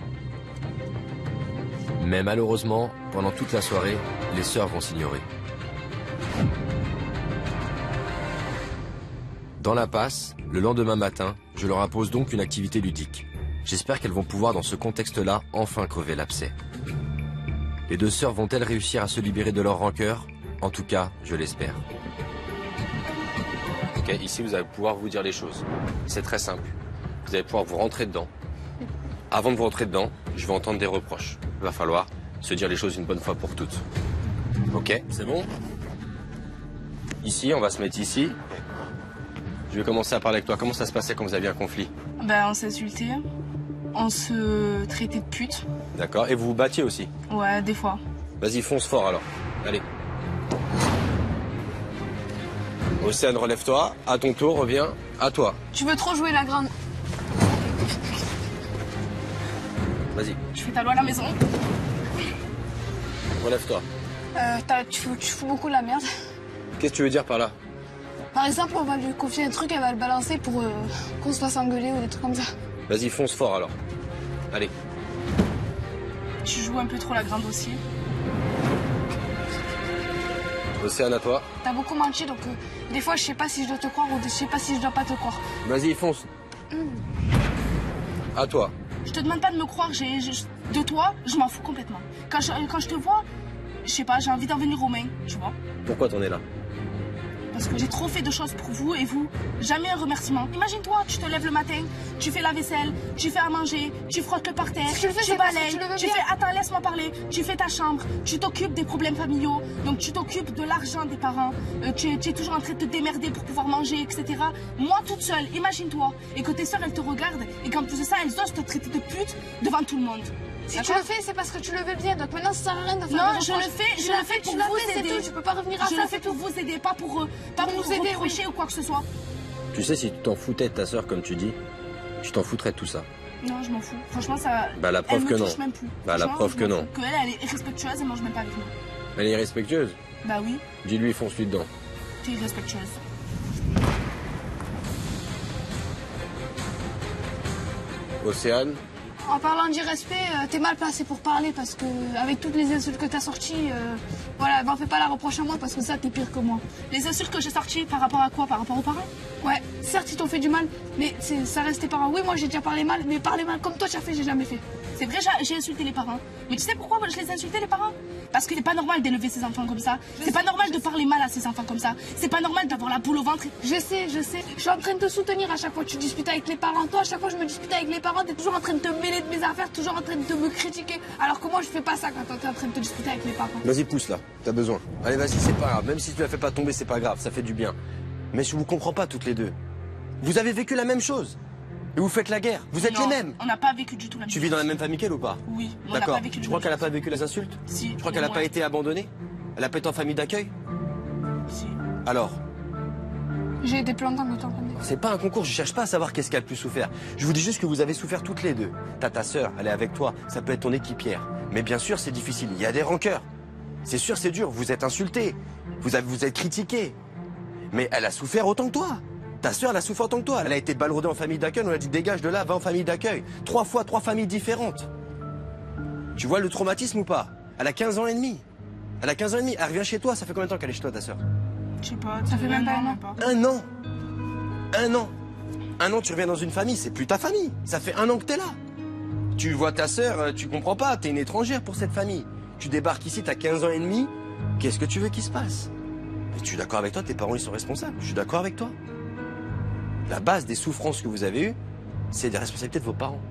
Mais malheureusement, pendant toute la soirée, les sœurs vont s'ignorer. Dans l'impasse, le lendemain matin, je leur impose donc une activité ludique. J'espère qu'elles vont pouvoir, dans ce contexte-là, enfin crever l'abcès. Les deux sœurs vont-elles réussir à se libérer de leur rancœur? En tout cas, je l'espère. Ok, ici vous allez pouvoir vous dire les choses. C'est très simple. Vous allez pouvoir vous rentrer dedans. Avant de vous rentrer dedans, je vais entendre des reproches. Il va falloir se dire les choses une bonne fois pour toutes. Ok, c'est bon? Ici, on va se mettre ici. Je vais commencer à parler avec toi. Comment ça se passait quand vous aviez un conflit? Ben, on s'insultait, on se traitait de pute. D'accord, et vous vous battiez aussi? Ouais, des fois. Vas-y, fonce fort alors. Allez. Océane, relève-toi. À ton tour, reviens. À toi. Tu veux trop jouer la grande. Vas-y, Je fais ta loi à la maison. relève-toi. Tu fous beaucoup la merde. Qu'est-ce que tu veux dire par là? Par exemple, on va lui confier un truc, elle va le balancer pour qu'on se fasse engueuler ou des trucs comme ça. Vas-y, fonce fort alors. Allez. Tu joues un peu trop la grande aussi. Océane, à toi. T'as beaucoup menti, donc des fois, je sais pas si je dois te croire ou je sais pas si je dois pas te croire. Vas-y, fonce. À toi. Je te demande pas de me croire, de toi, je m'en fous complètement. Quand je te vois, je sais pas, j'ai envie d'en venir aux mains, tu vois. Pourquoi t'en es là? parce que j'ai trop fait de choses pour vous et vous, jamais un remerciement. Imagine-toi, tu te lèves le matin, tu fais la vaisselle, tu fais à manger, tu frottes le parterre, tu balayes, tu fais... Attends, laisse-moi parler. Tu fais ta chambre, tu t'occupes des problèmes familiaux, donc tu t'occupes de l'argent des parents, tu es toujours en train de te démerder pour pouvoir manger, etc. Moi, toute seule, imagine-toi, et que tes soeurs, elles te regardent, et qu'en plus de ça, elles osent te traiter de pute devant tout le monde. Si tu le fais, c'est parce que tu le veux bien. Donc maintenant, ça sert à rien de faire non, des je le fais pour vous aider. Tu peux pas revenir à ça. Je le fais pour vous aider, pas pour nous aider, reprocher ou quoi que ce soit. Tu sais, si tu t'en foutais de ta sœur, comme tu dis, tu t'en foutrais de tout ça. Non, je m'en fous. Franchement, ça. Bah, la preuve que non. Même plus. Bah, la preuve que non. Que elle est irrespectueuse et mange même pas avec nous. Elle est irrespectueuse? Bah oui. Dis-lui, fonce-lui dedans. Tu es irrespectueuse. Océane? En parlant d'irrespect, t'es mal placé pour parler parce que avec toutes les insultes que t'as sorties, voilà, m'en fais pas la reproche à moi parce que ça, t'es pire que moi. Les insultes que j'ai sorties, par rapport à quoi? Par rapport aux parents? Ouais, certes, ils t'ont fait du mal, mais ça reste tes parents. Oui, moi, j'ai déjà parlé mal, mais parler mal comme toi, tu as fait, j'ai jamais fait. C'est vrai, j'ai insulté les parents. Mais tu sais pourquoi je les ai insultés, les parents? Parce qu'il n'est pas normal d'élever ses enfants comme ça. C'est pas normal de parler mal à ses enfants comme ça. C'est pas normal d'avoir la boule au ventre. Je sais. Je suis en train de te soutenir à chaque fois que tu discutes avec les parents. Toi, à chaque fois que je me dispute avec les parents, t'es toujours en train de te mêler de mes affaires, toujours en train de me critiquer. Alors que moi, je fais pas ça quand t'es en train de te disputer avec les parents. Vas-y, pousse là. T'as besoin. Allez, vas-y, c'est pas grave. Même si tu la fais pas tomber, c'est pas grave. Ça fait du bien. Mais je vous comprends pas toutes les deux. Vous avez vécu la même chose. Et vous faites la guerre. Vous êtes les mêmes. On n'a pas vécu du tout la même chose. Tu vis dans la même famille qu'elle ou pas? Oui, on n'a d'accord. pas vécu du Tu crois qu'elle a pas vécu les insultes? Si. Tu crois qu'elle a pas été abandonnée? Elle a pas été en famille d'accueil? Si. Alors? J'ai été plantant que t'es en train de dire. C'est pas un concours, je cherche pas à savoir qu'est-ce qu'elle a le plus souffert. Je vous dis juste que vous avez souffert toutes les deux. T'as ta sœur, elle est avec toi, ça peut être ton équipière. Mais bien sûr, c'est difficile, il y a des rancœurs. C'est sûr, c'est dur, vous êtes insulté, vous êtes critiqué. Mais elle a souffert autant que toi. Ta sœur, elle a souffert autant que toi. Elle a été baladée en famille d'accueil, on a dit dégage de là, va en famille d'accueil. 3 fois, 3 familles différentes. Tu vois le traumatisme ou pas? Elle a 15 ans et demi. Elle a 15 ans et demi, elle revient chez toi, ça fait combien de temps qu'elle est chez toi, ta sœur? Je sais pas, ça fait même pas un an. Un an. Un an. Un an, tu reviens dans une famille, c'est plus ta famille. Ça fait 1 an que t'es là. Tu vois ta sœur, tu comprends pas, t'es une étrangère pour cette famille. Tu débarques ici, t'as 15 ans et demi, qu'est-ce que tu veux qu'il se passe? Mais je suis d'accord avec toi, tes parents ils sont responsables, je suis d'accord avec toi. La base des souffrances que vous avez eues, c'est des responsabilités de vos parents.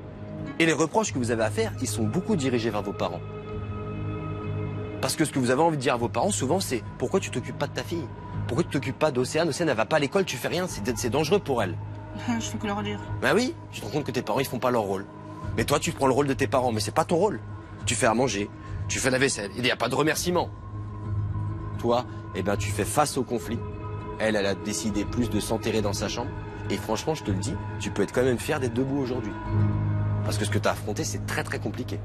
Et les reproches que vous avez à faire, ils sont beaucoup dirigés vers vos parents. Parce que ce que vous avez envie de dire à vos parents, souvent, c'est « Pourquoi tu t'occupes pas de ta fille? Pourquoi tu t'occupes pas d'Océane? Océane, elle va pas à l'école, tu fais rien, c'est dangereux pour elle. » Je fais que leur dire. Ben oui, tu te rends compte que tes parents, ils font pas leur rôle. Mais toi, tu prends le rôle de tes parents, mais c'est pas ton rôle. Tu fais à manger, tu fais la vaisselle, il n'y a pas de remerciement. Toi, eh ben, tu fais face au conflit. Elle a décidé plus de s'enterrer dans sa chambre. Et franchement, je te le dis, tu peux être quand même fier d'être debout aujourd'hui. Parce que ce que tu as affronté, c'est très très compliqué.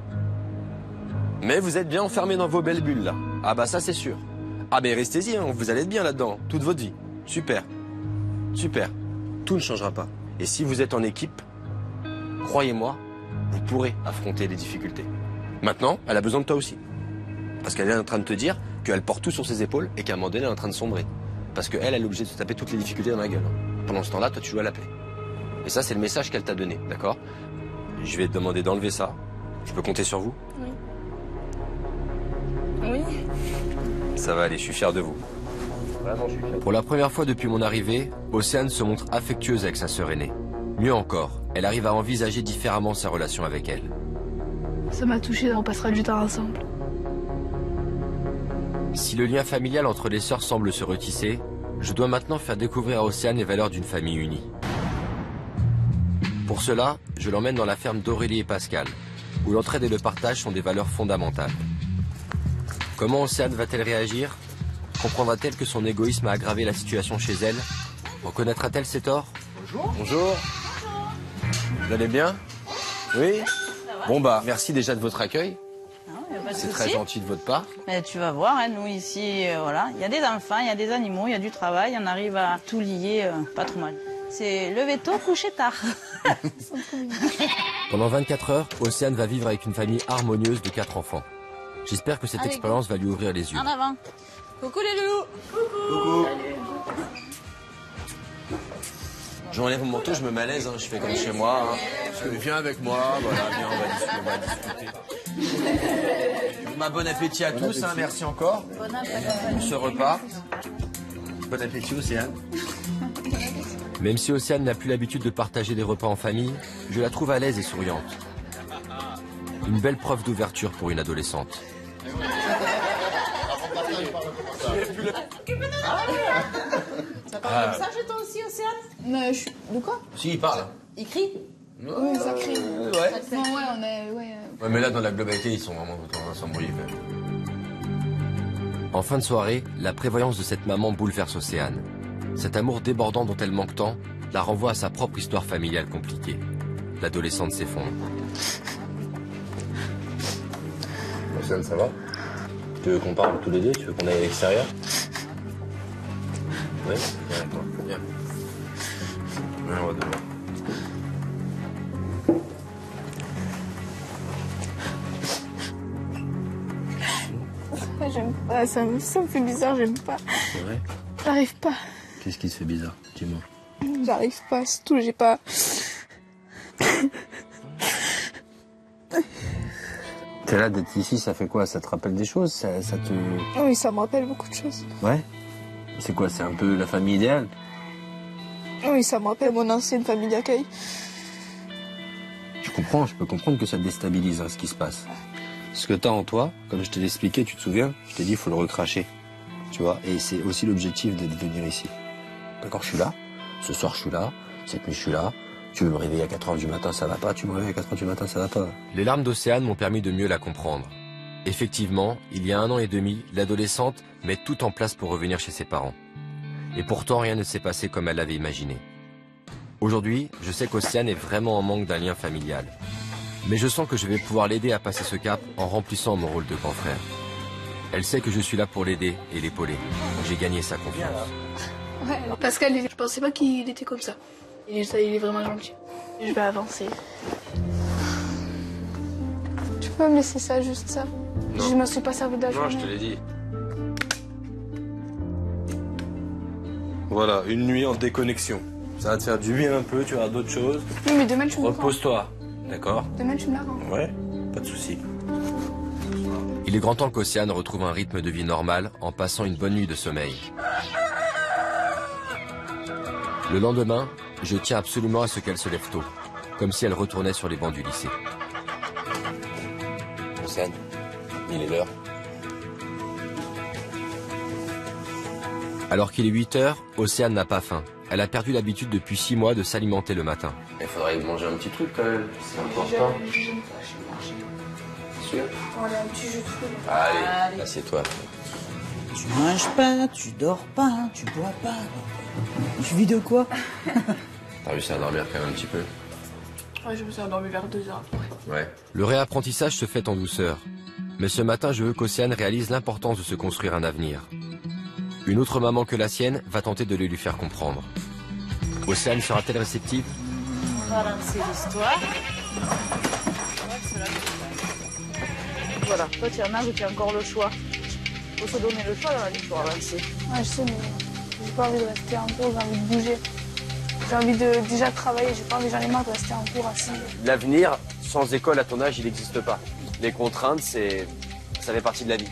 Mais vous êtes bien enfermés dans vos belles bulles, là. Ah bah ça, c'est sûr. Ah ben restez-y, hein, vous allez être bien là-dedans, toute votre vie. Super. Super. Tout ne changera pas. Et si vous êtes en équipe, croyez-moi, vous pourrez affronter les difficultés. Maintenant, elle a besoin de toi aussi. Parce qu'elle est en train de te dire qu'elle porte tout sur ses épaules et qu'à un moment donné, elle est en train de sombrer. Parce qu'elle, elle est obligée de se taper toutes les difficultés dans la gueule. Pendant ce temps-là, toi, tu joues à la paix. Et ça, c'est le message qu'elle t'a donné, d'accord? Je vais te demander d'enlever ça. Je peux compter sur vous? Oui. Oui. Ça va aller, je suis fier de vous. Vraiment, je suis fier. Pour la première fois depuis mon arrivée, Océane se montre affectueuse avec sa sœur aînée. Mieux encore, elle arrive à envisager différemment sa relation avec elle. Ça m'a touchée, on passera du temps ensemble. Si le lien familial entre les sœurs semble se retisser, je dois maintenant faire découvrir à Océane les valeurs d'une famille unie. Pour cela, je l'emmène dans la ferme d'Aurélie et Pascal, où l'entraide et le partage sont des valeurs fondamentales. Comment Océane va-t-elle réagir? Comprendra-t-elle que son égoïsme a aggravé la situation chez elle? Reconnaîtra-t-elle ses torts? Bonjour. Bonjour. Vous allez bien? Oui. Bon bah, merci déjà de votre accueil. C'est très gentil de votre part. Mais tu vas voir, hein, nous ici, voilà, il y a des enfants, il y a des animaux, il y a du travail, on arrive à tout lier pas trop mal. C'est lever tôt, coucher tard. Pendant 24 heures, Océane va vivre avec une famille harmonieuse de 4 enfants. J'espère que cette expérience va lui ouvrir les yeux. En avant. Coucou les loups. Coucou. J'enlève mon manteau, je me malaise, hein, je fais comme chez moi. Hein. Viens avec moi, voilà, viens, on va discuter. Ma bon appétit à tous, hein, merci encore. Bon appétit. Pour ce repas. Bon appétit, Océane. Même si Océane n'a plus l'habitude de partager des repas en famille, je la trouve à l'aise et souriante. Une belle preuve d'ouverture pour une adolescente. Ça parle comme ça chez toi aussi, Océane? Mais je suis... De quoi? Si, il parle. Il crie? Oui, ça crie. Ouais. Non, ouais, on est... Ouais, mais là, dans la globalité, ils sont vraiment tout le temps sans bruit. En fin de soirée, la prévoyance de cette maman bouleverse Océane. Cet amour débordant dont elle manque tant la renvoie à sa propre histoire familiale compliquée. L'adolescente s'effondre. Océane, ça va? Tu veux qu'on parle tous les deux? Tu veux qu'on aille à l'extérieur? Ouais, viens avec moi, viens. Viens, on va dehors. J'aime pas, ça me fait bizarre, j'aime pas. C'est vrai? J'arrive pas. Qu'est-ce qui te fait bizarre? Dis-moi. J'arrive pas, c'est tout, j'ai pas... T'es là d'être ici, ça fait quoi? Ça te rappelle des choses? Ça te... Oui, ça me rappelle beaucoup de choses. Ouais? C'est quoi? C'est un peu la famille idéale? Oui, ça me rappelle mon ancienne famille d'accueil. Je peux comprendre que ça te déstabilise, hein, ce qui se passe. Ce que t'as en toi, comme je te l'ai expliqué, tu te souviens? Je t'ai dit, il faut le recracher. Tu vois? Et c'est aussi l'objectif de venir ici. D'accord, je suis là. Ce soir, je suis là. Cette nuit, je suis là. Tu veux me réveiller à 4h du matin, ça va pas. Tu me réveilles à 4h du matin, ça va pas. Les larmes d'Océane m'ont permis de mieux la comprendre. Effectivement, il y a 1 an et demi, l'adolescente met tout en place pour revenir chez ses parents. Et pourtant, rien ne s'est passé comme elle l'avait imaginé. Aujourd'hui, je sais qu'Océane est vraiment en manque d'un lien familial. Mais je sens que je vais pouvoir l'aider à passer ce cap en remplissant mon rôle de grand frère. Elle sait que je suis là pour l'aider et l'épauler. J'ai gagné sa confiance. Ouais, Pascal, je pensais pas qu'il était comme ça. Il est vraiment gentil. Je vais avancer. Tu peux me laisser ça, juste ça? Non. Je me suis pas servi de la journée. Non, je te l'ai dit. Voilà, une nuit en déconnexion. Ça va te faire du bien un peu, tu auras d'autres choses. Oui, mais demain, tu me rends. Repose-toi, d'accord? Demain, tu me la rends. Ouais, pas de souci. Il est grand temps qu'Océane retrouve un rythme de vie normal en passant une bonne nuit de sommeil. Le lendemain, je tiens absolument à ce qu'elle se lève tôt, comme si elle retournait sur les bancs du lycée. Océane, il est l'heure. Alors qu'il est 8h, Océane n'a pas faim. Elle a perdu l'habitude depuis 6 mois de s'alimenter le matin. Il faudrait manger un petit truc quand même, c'est important. Sûr? Voilà, un petit jus de fruits. Allez, assieds-toi. Tu manges pas, tu dors pas, tu bois pas. Tu vis de quoi? T'as réussi à dormir quand même un petit peu? Ouais, je me suis endormie vers 2h après. Ouais. Le réapprentissage se fait en douceur. Mais ce matin, je veux qu'Océane réalise l'importance de se construire un avenir. Une autre maman que la sienne va tenter de le lui faire comprendre. Océane sera-t-elle réceptive? On va lancer l'histoire. Voilà, toi tu en as, mais tu as encore le choix. Faut se donner le choix dans la vie pour avancer. Ouais, je sais, mais j'ai pas envie de rester en cours, j'ai envie de bouger. J'ai envie de déjà travailler, j'ai pas envie, j'en ai marre de rester en cours assis. L'avenir, sans école à ton âge, il n'existe pas. Les contraintes, ça fait partie de la vie.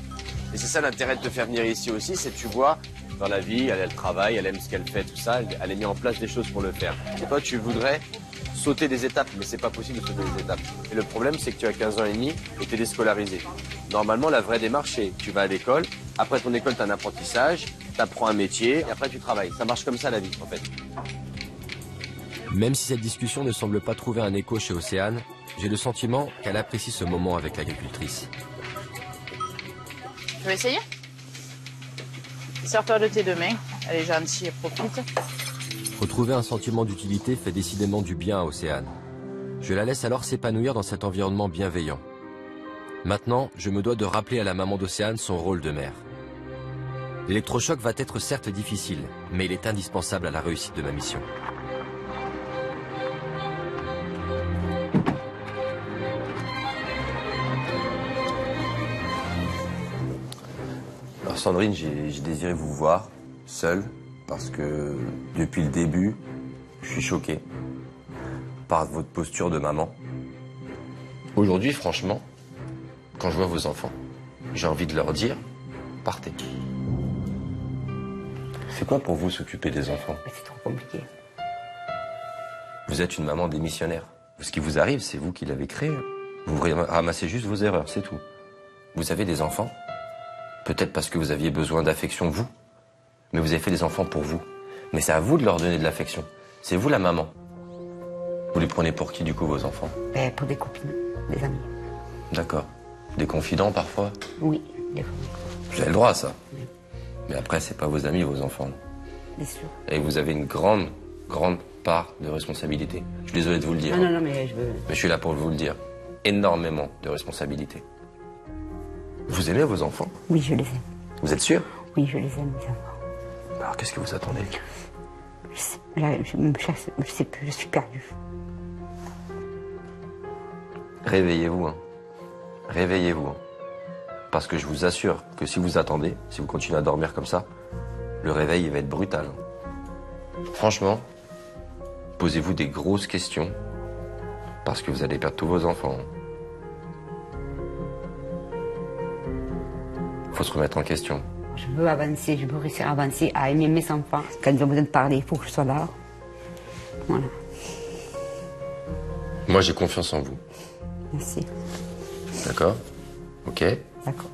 Et c'est ça l'intérêt de te faire venir ici aussi, c'est que tu vois, dans la vie, elle travaille, elle aime ce qu'elle fait, tout ça, elle a mis en place des choses pour le faire. Et toi, tu voudrais sauter des étapes, mais c'est pas possible de sauter des étapes. Et le problème, c'est que tu as 15 ans et demi et tu es déscolarisé. Normalement, la vraie démarche, c'est tu vas à l'école, après ton école, tu as un apprentissage, tu apprends un métier, et après tu travailles. Ça marche comme ça la vie, en fait. Même si cette discussion ne semble pas trouver un écho chez Océane, j'ai le sentiment qu'elle apprécie ce moment avec l'agricultrice. Tu veux essayer? Sers-toi de tes deux mains. Elle est gentille et profite. Retrouver un sentiment d'utilité fait décidément du bien à Océane. Je la laisse alors s'épanouir dans cet environnement bienveillant. Maintenant, je me dois de rappeler à la maman d'Océane son rôle de mère. L'électrochoc va être certes difficile, mais il est indispensable à la réussite de ma mission. Alors Sandrine, j'ai désiré vous voir, seule, parce que depuis le début, je suis choqué par votre posture de maman. Aujourd'hui, franchement, quand je vois vos enfants, j'ai envie de leur dire, partez. C'est quoi pour vous s'occuper des enfants? C'est trop compliqué. Vous êtes une maman démissionnaire. Ce qui vous arrive, c'est vous qui l'avez créé. Vous ramassez juste vos erreurs, c'est tout. Vous avez des enfants, peut-être parce que vous aviez besoin d'affection, vous. Mais vous avez fait des enfants pour vous. Mais c'est à vous de leur donner de l'affection. C'est vous la maman. Vous les prenez pour qui, du coup, vos enfants? Pour des copines, des amis. D'accord. Des confidents, parfois? Oui, des fois. Vous avez le droit à ça. Oui. Mais après, c'est pas vos amis, vos enfants. Bien sûr. Et vous avez une grande part de responsabilité. Je suis désolé de vous le dire. Non, mais je veux... Mais je suis là pour vous le dire. Énormément de responsabilité. Vous aimez vos enfants? Oui, je les aime. Vous êtes sûr? Oui, je les aime, mes enfants. Alors, qu'est-ce que vous attendez? Je sais plus, je suis perdue. Réveillez-vous, hein. Réveillez-vous. Hein. Parce que je vous assure que si vous attendez, si vous continuez à dormir comme ça, le réveil il va être brutal. Franchement, posez-vous des grosses questions, parce que vous allez perdre tous vos enfants. Faut se remettre en question. Je veux avancer, je veux réussir à avancer, à aimer mes enfants. Quand ils ont besoin de parler, il faut que je sois là. Voilà. Moi, j'ai confiance en vous. Merci. D'accord? Ok? D'accord.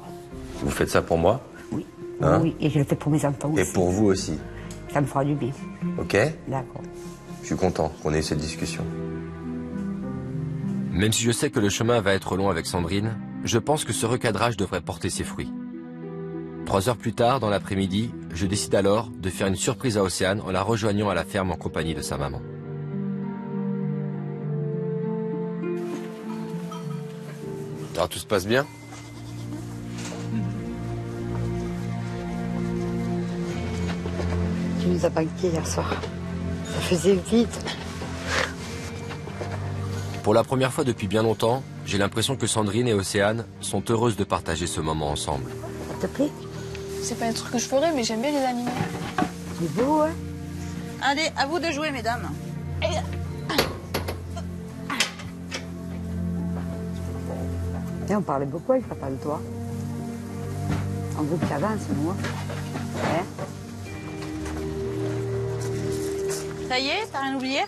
Vous faites ça pour moi? Oui. Hein? Oui, et je le fais pour mes enfants aussi. Et pour vous aussi? Ça me fera du bien. Ok? D'accord. Je suis content qu'on ait eu cette discussion. Même si je sais que le chemin va être long avec Sandrine, je pense que ce recadrage devrait porter ses fruits. 3 heures plus tard, dans l'après-midi, je décide alors de faire une surprise à Océane en la rejoignant à la ferme en compagnie de sa maman. Alors tout se passe bien? Tu nous as banqué hier soir. Ça faisait vite. Pour la première fois depuis bien longtemps, j'ai l'impression que Sandrine et Océane sont heureuses de partager ce moment ensemble. Ça te plaît? C'est pas un truc que je ferais, mais j'aime bien les animaux. C'est beau, hein? Allez, à vous de jouer, mesdames. Et on parlait beaucoup avec papa de toi. En groupe qui avance, nous. Hein? Ça y est, t'as rien oublié?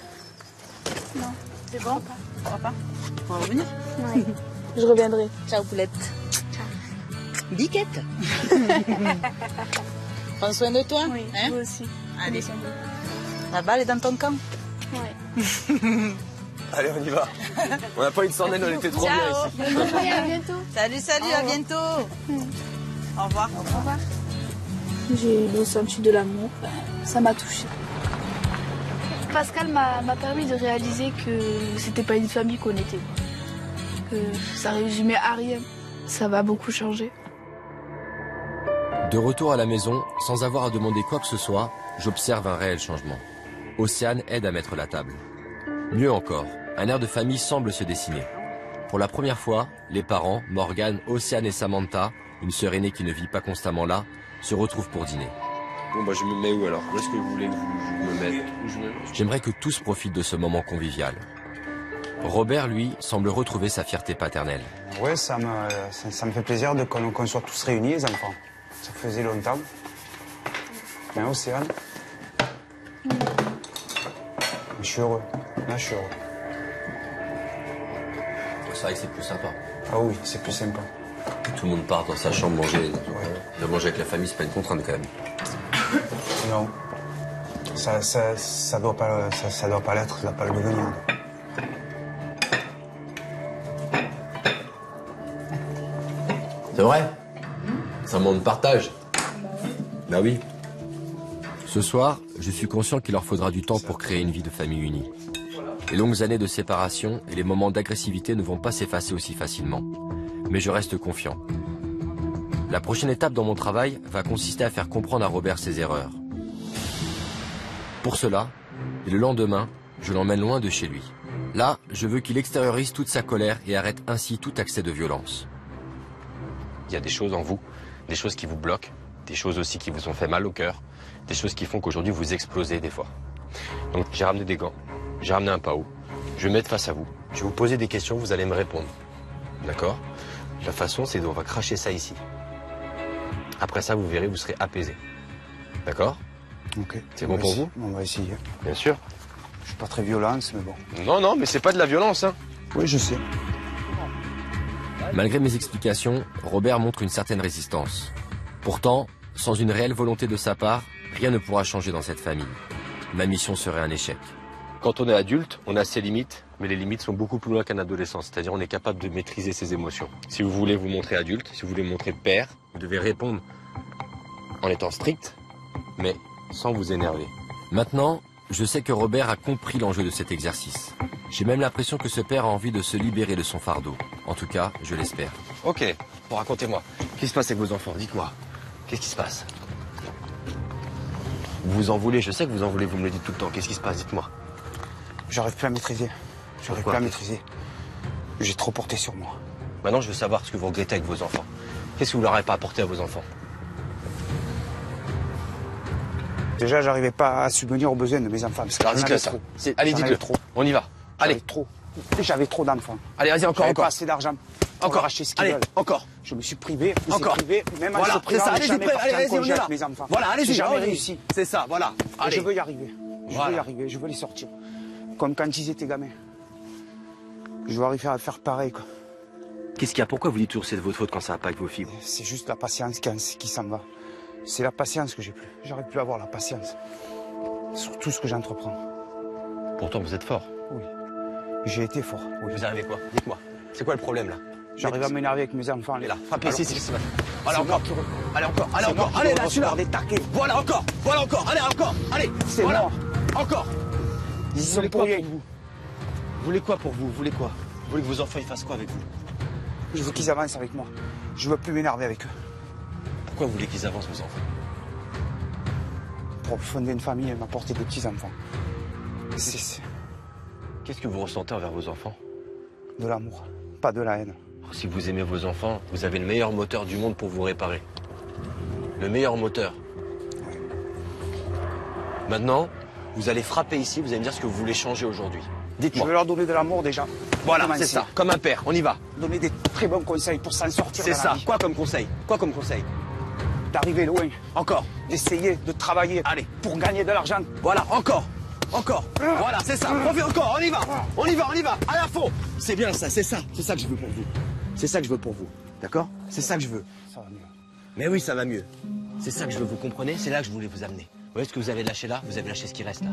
Non. C'est bon? Tu crois pas? On va revenir? Ouais. Je reviendrai. Ciao, poulette. Biquette. Prends soin de toi. Oui, hein? vous aussi. Allez. La balle est dans ton camp. Ouais. Allez, on y va. On n'a pas eu de Sandrine, on était trop bien ici. Et à bientôt. Salut, à bientôt. Au revoir. Au revoir. J'ai ressenti de l'amour. Ça m'a touchée. Pascal m'a permis de réaliser que c'était pas une famille qu'on était. Que ça résumait à rien. Ça va beaucoup changer. De retour à la maison, sans avoir à demander quoi que ce soit, j'observe un réel changement. Océane aide à mettre la table. Mieux encore, un air de famille semble se dessiner. Pour la première fois, les parents, Morgane, Océane et Samantha, une sœur aînée qui ne vit pas constamment là, se retrouvent pour dîner. Bon, bah, je me mets où alors? Où est-ce que vous voulez que je me mette? J'aimerais que tous profitent de ce moment convivial. Robert, lui, semble retrouver sa fierté paternelle. Ouais, ça me fait plaisir qu'on soit tous réunis, les enfants. Ça faisait longtemps. Bien, Océane. Je suis heureux. Là, je suis heureux. C'est vrai que c'est plus sympa. Ah oui, c'est plus sympa. Tout le monde part dans sa chambre manger. De manger avec la famille, c'est pas une contrainte quand même. Non. Ça doit pas l'être, ça doit pas le devenir. C'est vrai? C'est un moment de partage. Bah oui. Ce soir, je suis conscient qu'il leur faudra du temps pour créer une vie de famille unie. Les longues années de séparation et les moments d'agressivité ne vont pas s'effacer aussi facilement. Mais je reste confiant. La prochaine étape dans mon travail va consister à faire comprendre à Robert ses erreurs. Pour cela, le lendemain, je l'emmène loin de chez lui. Là, je veux qu'il extériorise toute sa colère et arrête ainsi tout accès de violence. Il y a des choses en vous, des choses qui vous bloquent, des choses aussi qui vous ont fait mal au cœur, des choses qui font qu'aujourd'hui vous explosez des fois. Donc j'ai ramené des gants, j'ai ramené un pao, je vais me mettre face à vous, je vais vous poser des questions, vous allez me répondre. D'accord? La façon, c'est qu'on va cracher ça ici. Après ça, vous verrez, vous serez apaisé. D'accord? Ok. C'est bon pour vous? On va essayer. Bien sûr. Je suis pas très violence, mais bon. Non, mais c'est pas de la violence, hein. Oui, je sais. Malgré mes explications, Robert montre une certaine résistance. Pourtant, sans une réelle volonté de sa part, rien ne pourra changer dans cette famille. Ma mission serait un échec. Quand on est adulte, on a ses limites, mais les limites sont beaucoup plus loin qu'un adolescent. C'est-à-dire on est capable de maîtriser ses émotions. Si vous voulez vous montrer adulte, si vous voulez vous montrer père, vous devez répondre en étant strict, mais sans vous énerver. Maintenant, je sais que Robert a compris l'enjeu de cet exercice. J'ai même l'impression que ce père a envie de se libérer de son fardeau. En tout cas, je l'espère. Ok, bon, racontez-moi. Qu'est-ce qui se passe avec vos enfants? Dites-moi. Qu'est-ce qui se passe? Vous vous en voulez, je sais que vous en voulez, vous me le dites tout le temps. Qu'est-ce qui se passe? Dites-moi. J'arrive plus à maîtriser. J'arrive plus à maîtriser. J'ai trop porté sur moi. Maintenant, je veux savoir ce que vous regrettez avec vos enfants. Qu'est-ce que vous leur avez pas apporté à vos enfants? Déjà, j'arrivais pas à subvenir aux besoins de mes enfants. Parce que Alors dites-le ça. Allez, dites-le. On y va. Allez. Trop. J'avais trop d'enfants. Allez, vas-y, encore. Pas assez d'argent. Encore. Acheter ce qu'ils Allez, veulent. encore. Je me suis privé. Encore. Privé, même voilà, en se privant, allez, jamais parti en congé avec mes enfants. Voilà, allez-y, j'ai jamais réussi. C'est ça, voilà. Allez. Je veux y arriver. Je veux y arriver. Je veux les sortir. Comme quand ils étaient gamins. Je veux arriver à faire pareil, quoi. Qu'est-ce qu'il y a? Pourquoi vous dites toujours c'est de votre faute quand ça va pas avec vos filles? C'est juste la patience qui s'en va. C'est la patience que j'ai plus. J'arrive plus à avoir la patience. Sur tout ce que j'entreprends. Pourtant, vous êtes fort. Oui. J'ai été fort. Oui. Vous arrivez quoi? Dites-moi. C'est quoi le problème, là? J'arrive à m'énerver avec mes enfants. Et là, frappez ici, c'est Allez, c'est encore. Allez, encore. Allez, encore. Allez, là, celui-là. Des taquets. Voilà, encore. Voilà, encore. Allez, encore. Allez. C'est voilà. mort. Encore. Ils sont pour rien. Vous voulez quoi pour vous? Vous voulez quoi? Vous voulez que vos enfants ils fassent quoi avec vous? Je veux qu'ils avancent avec moi. Je veux plus m'énerver avec eux. Pourquoi vous voulez qu'ils avancent, vos enfants? Pour fonder une famille et m'apporter des petits-enfants. Qu'est-ce que vous ressentez envers vos enfants? De l'amour, pas de la haine. Si vous aimez vos enfants, vous avez le meilleur moteur du monde pour vous réparer. Le meilleur moteur. Maintenant, vous allez frapper ici, vous allez me dire ce que vous voulez changer aujourd'hui. Dites-moi. Je veux leur donner de l'amour déjà. Voilà, c'est ça, comme un père, on y va. Donner des très bons conseils pour s'en sortir. C'est ça, quoi comme conseil? Quoi comme conseil? D'arriver loin. Encore. D'essayer de travailler. Allez. Pour gagner de l'argent. Voilà, encore. Encore. Voilà, c'est ça. Refais encore, on y va. On y va, on y va. À la fond. C'est bien ça, c'est ça. C'est ça que je veux pour vous. C'est ça que je veux pour vous. D'accord? C'est ça que je veux. Ça va mieux. Mais oui, ça va mieux. C'est ça que je veux, vous comprenez? C'est là que je voulais vous amener. Vous voyez ce que vous avez lâché là? Vous avez lâché ce qui reste là.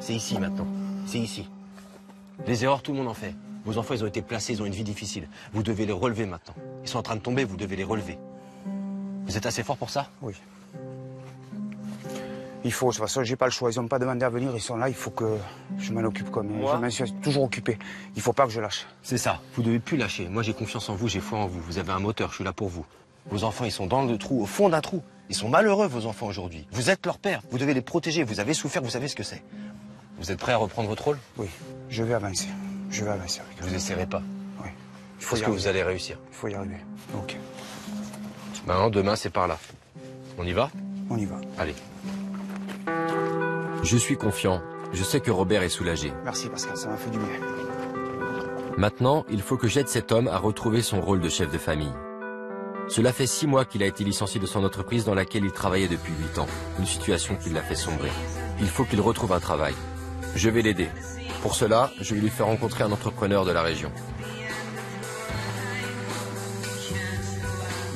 C'est ici maintenant. C'est ici. Les erreurs, tout le monde en fait. Vos enfants, ils ont été placés, ils ont une vie difficile. Vous devez les relever maintenant. Ils sont en train de tomber, vous devez les relever. Vous êtes assez fort pour ça? Oui. Il faut, de toute façon, j'ai pas le choix. Ils n'ont pas demandé à venir, ils sont là, il faut que je m'en occupe comme je m'en suis toujours occupé. Il faut pas que je lâche. C'est ça, vous devez plus lâcher. Moi j'ai confiance en vous, j'ai foi en vous. Vous avez un moteur, je suis là pour vous. Vos enfants, ils sont dans le trou, au fond d'un trou. Ils sont malheureux, vos enfants, aujourd'hui. Vous êtes leur père, vous devez les protéger, vous avez souffert, vous savez ce que c'est. Vous êtes prêt à reprendre votre rôle? Oui, je vais avancer. Je vais avancer avec eux. Vous essaierez pas? Oui. Est-ce que vous allez réussir? Il faut y arriver. Ok. Maintenant, demain, c'est par là. On y va? On y va. Allez. Je suis confiant. Je sais que Robert est soulagé. Merci Pascal, ça m'a fait du bien. Maintenant, il faut que j'aide cet homme à retrouver son rôle de chef de famille. Cela fait 6 mois qu'il a été licencié de son entreprise dans laquelle il travaillait depuis 8 ans. Une situation qui l'a fait sombrer. Il faut qu'il retrouve un travail. Je vais l'aider. Pour cela, je vais lui faire rencontrer un entrepreneur de la région.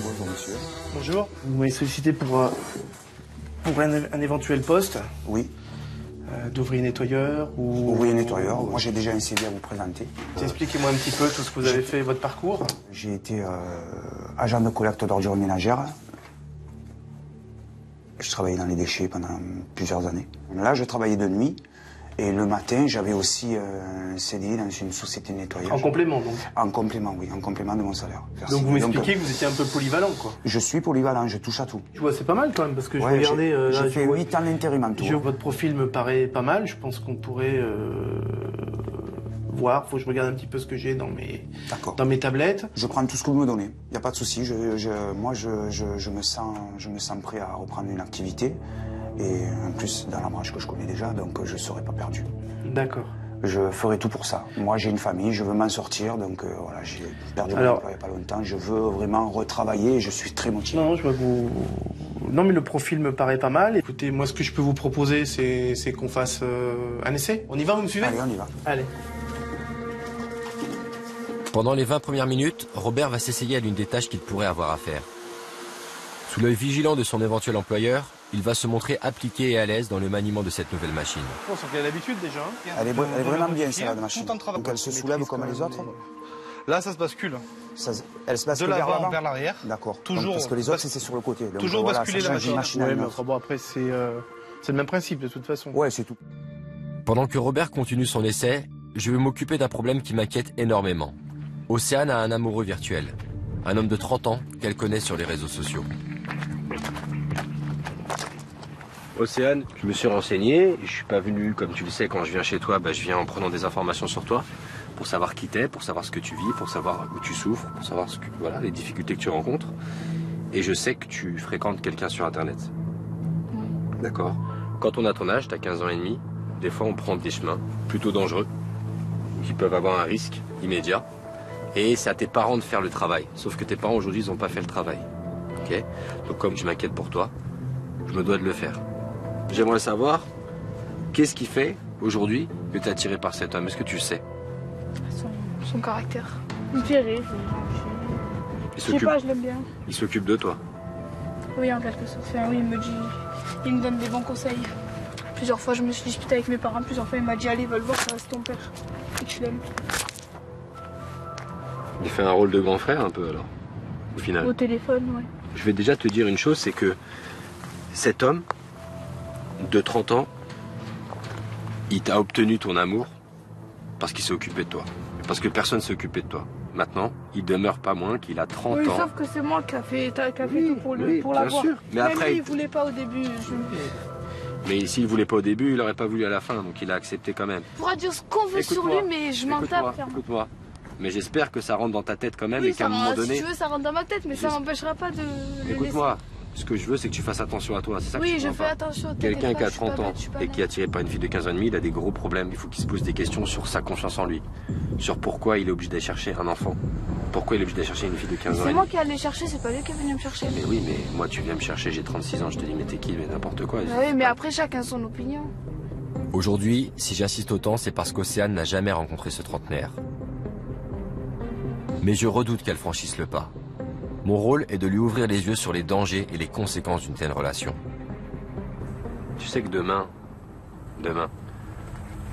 Bonjour monsieur. Bonjour, vous m'avez sollicité pour un éventuel poste. Oui. D'ouvrier nettoyeur ou... Ouvrier nettoyeur. Moi j'ai déjà un CV à vous présenter. Expliquez-moi un petit peu tout ce que vous avez fait, votre parcours. J'ai été agent de collecte d'ordures ménagères. Je travaillais dans les déchets pendant plusieurs années. Là, je travaillais de nuit. Et le matin, j'avais aussi un CDI dans une société de nettoyage. En complément, donc? En complément, oui. En complément de mon salaire. Donc vous m'expliquez que vous étiez un peu polyvalent, quoi. Je suis polyvalent, je touche à tout. Tu vois, c'est pas mal quand même, parce que je Ouais, regardais... j'ai fait 8 ans d'intérim en tout. Votre profil me paraît pas mal. Je pense qu'on pourrait voir. Faut que je regarde un petit peu ce que j'ai dans mes tablettes. Je prends tout ce que vous me donnez. Il n'y a pas de souci. Moi, je me sens prêt à reprendre une activité. Et en plus, dans la branche que je connais déjà, donc je ne serai pas perdu. D'accord. Je ferai tout pour ça. Moi, j'ai une famille, je veux m'en sortir, donc voilà, j'ai perdu mon emploi il n'y a pas longtemps. Je veux vraiment retravailler et je suis très motivé. Non, je vois que Non, mais le profil me paraît pas mal. Écoutez, moi, ce que je peux vous proposer, c'est qu'on fasse un essai. On y va, vous me suivez? Allez, on y va. Allez. Pendant les 20 premières minutes, Robert va s'essayer à l'une des tâches qu'il pourrait avoir à faire. Sous l'œil vigilant de son éventuel employeur, il va se montrer appliqué et à l'aise dans le maniement de cette nouvelle machine. On sent qu'il a l'habitude déjà. Elle est vraiment bien, celle-là, de machine. Donc elle se soulève comme les autres. Là, ça se bascule. Elle se bascule de l'avant vers l'arrière. D'accord. Toujours. Parce que les autres, c'était sur le côté. Donc, toujours voilà, basculer la machine. Ouais, mais bon, après, c'est le même principe de toute façon. Ouais, c'est tout. Pendant que Robert continue son essai, je vais m'occuper d'un problème qui m'inquiète énormément. Océane a un amoureux virtuel. Un homme de 30 ans qu'elle connaît sur les réseaux sociaux. Océane, je me suis renseigné. Je suis pas venu, comme tu le sais, quand je viens chez toi, je viens en prenant des informations sur toi. Pour savoir qui t'es, pour savoir ce que tu vis, pour savoir où tu souffres, pour savoir les difficultés que tu rencontres. Et je sais que tu fréquentes quelqu'un sur Internet. D'accord. Quand on a ton âge, t'as 15 ans et demi, des fois on prend des chemins plutôt dangereux, qui peuvent avoir un risque immédiat. Et c'est à tes parents de faire le travail. Sauf que tes parents aujourd'hui, ils n'ont pas fait le travail. Ok ? Donc comme je m'inquiète pour toi, je me dois de le faire. J'aimerais savoir, qu'est-ce qui fait aujourd'hui que tu es attiré par cet homme? Est-ce que tu le sais? Son caractère. Il me fait rire. Je sais pas, je l'aime bien. Il s'occupe de toi? Oui, en quelque sorte. Enfin, oui, il me donne des bons conseils. Plusieurs fois, je me suis disputée avec mes parents. Plusieurs fois, il m'a dit, allez, va le voir, ça reste ton père. Et tu l'aimes. Il fait un rôle de grand frère un peu alors, au final. Au téléphone, ouais. Je vais déjà te dire une chose, c'est que cet homme de 30 ans, il t'a obtenu ton amour parce qu'il s'est occupé de toi. Parce que personne ne s'est occupé de toi. Maintenant, il demeure pas moins qu'il a 30 oui, ans. Sauf que c'est moi qui a fait tout pour l'avoir. Bien sûr. Mais après, lui, il voulait pas au début. Mais s'il voulait pas au début, il aurait pas voulu à la fin, donc il a accepté quand même. On pourra dire ce qu'on veut sur lui, mais je m'en tape. Écoute-moi. Mais j'espère que ça rentre dans ta tête quand même oui, et qu'à un moment donné... Si tu veux, ça rentre dans ma tête, mais ça m'empêchera pas de le Écoute-moi, ce que je veux, c'est que tu fasses attention à toi. C'est ça que oui, tu je fais attention. Quelqu'un qui a 30 ans et qui est attiré par une fille de 15 ans et demi, il a des gros problèmes. Il faut qu'il se pose des questions sur sa confiance en lui. Sur pourquoi il est obligé d'aller chercher un enfant. Pourquoi il est obligé d'aller chercher une fille de 15 ans et demi. C'est moi qui allais chercher, c'est pas lui qui est venu me chercher. Mais oui, mais moi tu viens me chercher, j'ai 36 ans, je te dis mais t'es qui, mais n'importe quoi. Oui, mais après chacun son opinion. Aujourd'hui, si j'insiste autant, c'est parce qu'Océane n'a jamais rencontré ce trentenaire. Mais je redoute qu'elle franchisse le pas. Mon rôle est de lui ouvrir les yeux sur les dangers et les conséquences d'une telle relation. Tu sais que demain,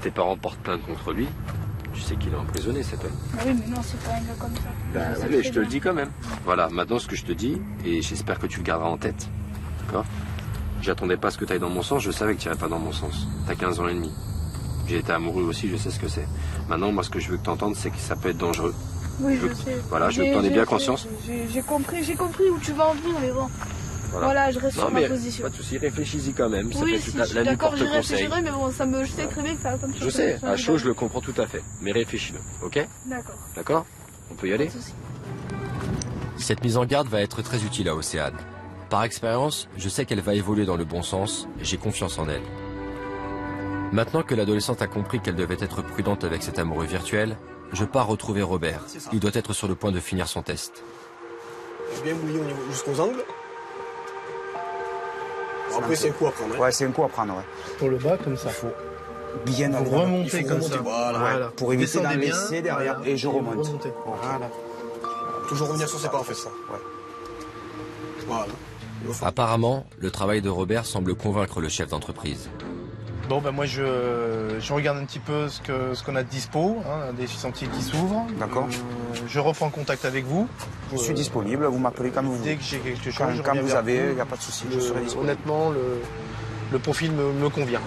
tes parents portent plainte contre lui. Tu sais qu'il est emprisonné, cet homme. Bah oui, mais non, c'est pas un gars comme ça. Mais je te le dis quand même. Voilà, maintenant ce que je te dis, et j'espère que tu le garderas en tête. D'accord? J'attendais pas à ce que tu ailles dans mon sens, je savais que tu n'irais pas dans mon sens. T'as 15 ans et demi. J'ai été amoureux aussi, je sais ce que c'est. Maintenant, moi, ce que je veux que tu entendes, c'est que ça peut être dangereux. Oui, je sais. Voilà, je veux que tu en aies bien conscience. J'ai compris où tu vas en venir, mais bon. Voilà, je reste sur ma position. Pas de soucis, réfléchis-y quand même. Oui, si, je suis d'accord, j'y réfléchirai, mais bon, je sais très bien que ça va pas me changer. Je sais, à chaud, je le comprends tout à fait. Mais réfléchis-le, ok? D'accord. D'accord? On peut y aller? Cette mise en garde va être très utile à Océane. Par expérience, je sais qu'elle va évoluer dans le bon sens, j'ai confiance en elle. Maintenant que l'adolescente a compris qu'elle devait être prudente avec cet amoureux virtuel, je pars retrouver Robert. Il doit être sur le point de finir son test. J'ai bien bouillé jusqu'aux angles. Après, c'est un coup à prendre. Ouais, c'est un coup à prendre, ouais. Pour le bas, comme ça. Il faut bien aller. Remonter comme ça. Voilà. Pour éviter d'en laisser derrière. Voilà. Et je remonte. Voilà. Toujours revenir sur ses pas, en fait, ça. Ouais. Voilà. Apparemment, le travail de Robert semble convaincre le chef d'entreprise. Bon, ben moi je regarde un petit peu ce qu'on a de dispo, hein, des sentiers qui s'ouvrent. D'accord. Je reprends contact avec vous. Je suis disponible, vous m'appelez quand vous voulez. Dès que j'ai quelque chose, quand vous avez, il n'y a pas de souci, je serai disponible. Honnêtement, le profil me convient.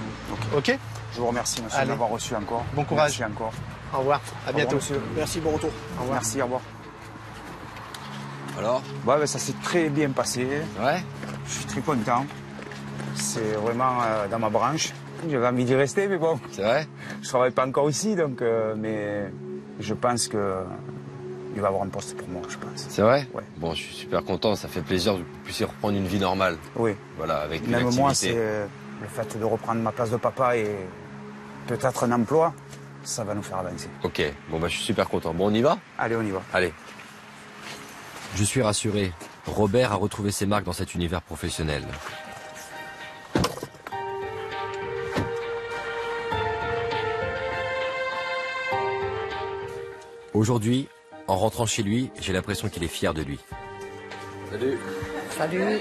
Ok. Je vous remercie, monsieur, de m'avoir reçu encore. Bon courage. Merci encore. Au revoir. À bientôt. Monsieur. Merci, bon retour. Au revoir. Merci, au revoir. Alors? Ouais, ben, ça s'est très bien passé. Ouais. Je suis très content. C'est vraiment dans ma branche. J'avais envie d'y rester, mais bon. C'est vrai? Je travaille pas encore ici, donc, mais je pense que il va avoir un poste pour moi, je pense. C'est vrai? Ouais. Bon, je suis super content, ça fait plaisir que vous puissiez reprendre une vie normale. Oui. Voilà, avec une même activité. moi, c'est le fait de reprendre ma place de papa et peut-être un emploi, ça va nous faire avancer. Ok, bon bah je suis super content. Bon, on y va? Allez, on y va. Allez. Je suis rassuré. Robert a retrouvé ses marques dans cet univers professionnel. Aujourd'hui, en rentrant chez lui, j'ai l'impression qu'il est fier de lui. Salut. Salut.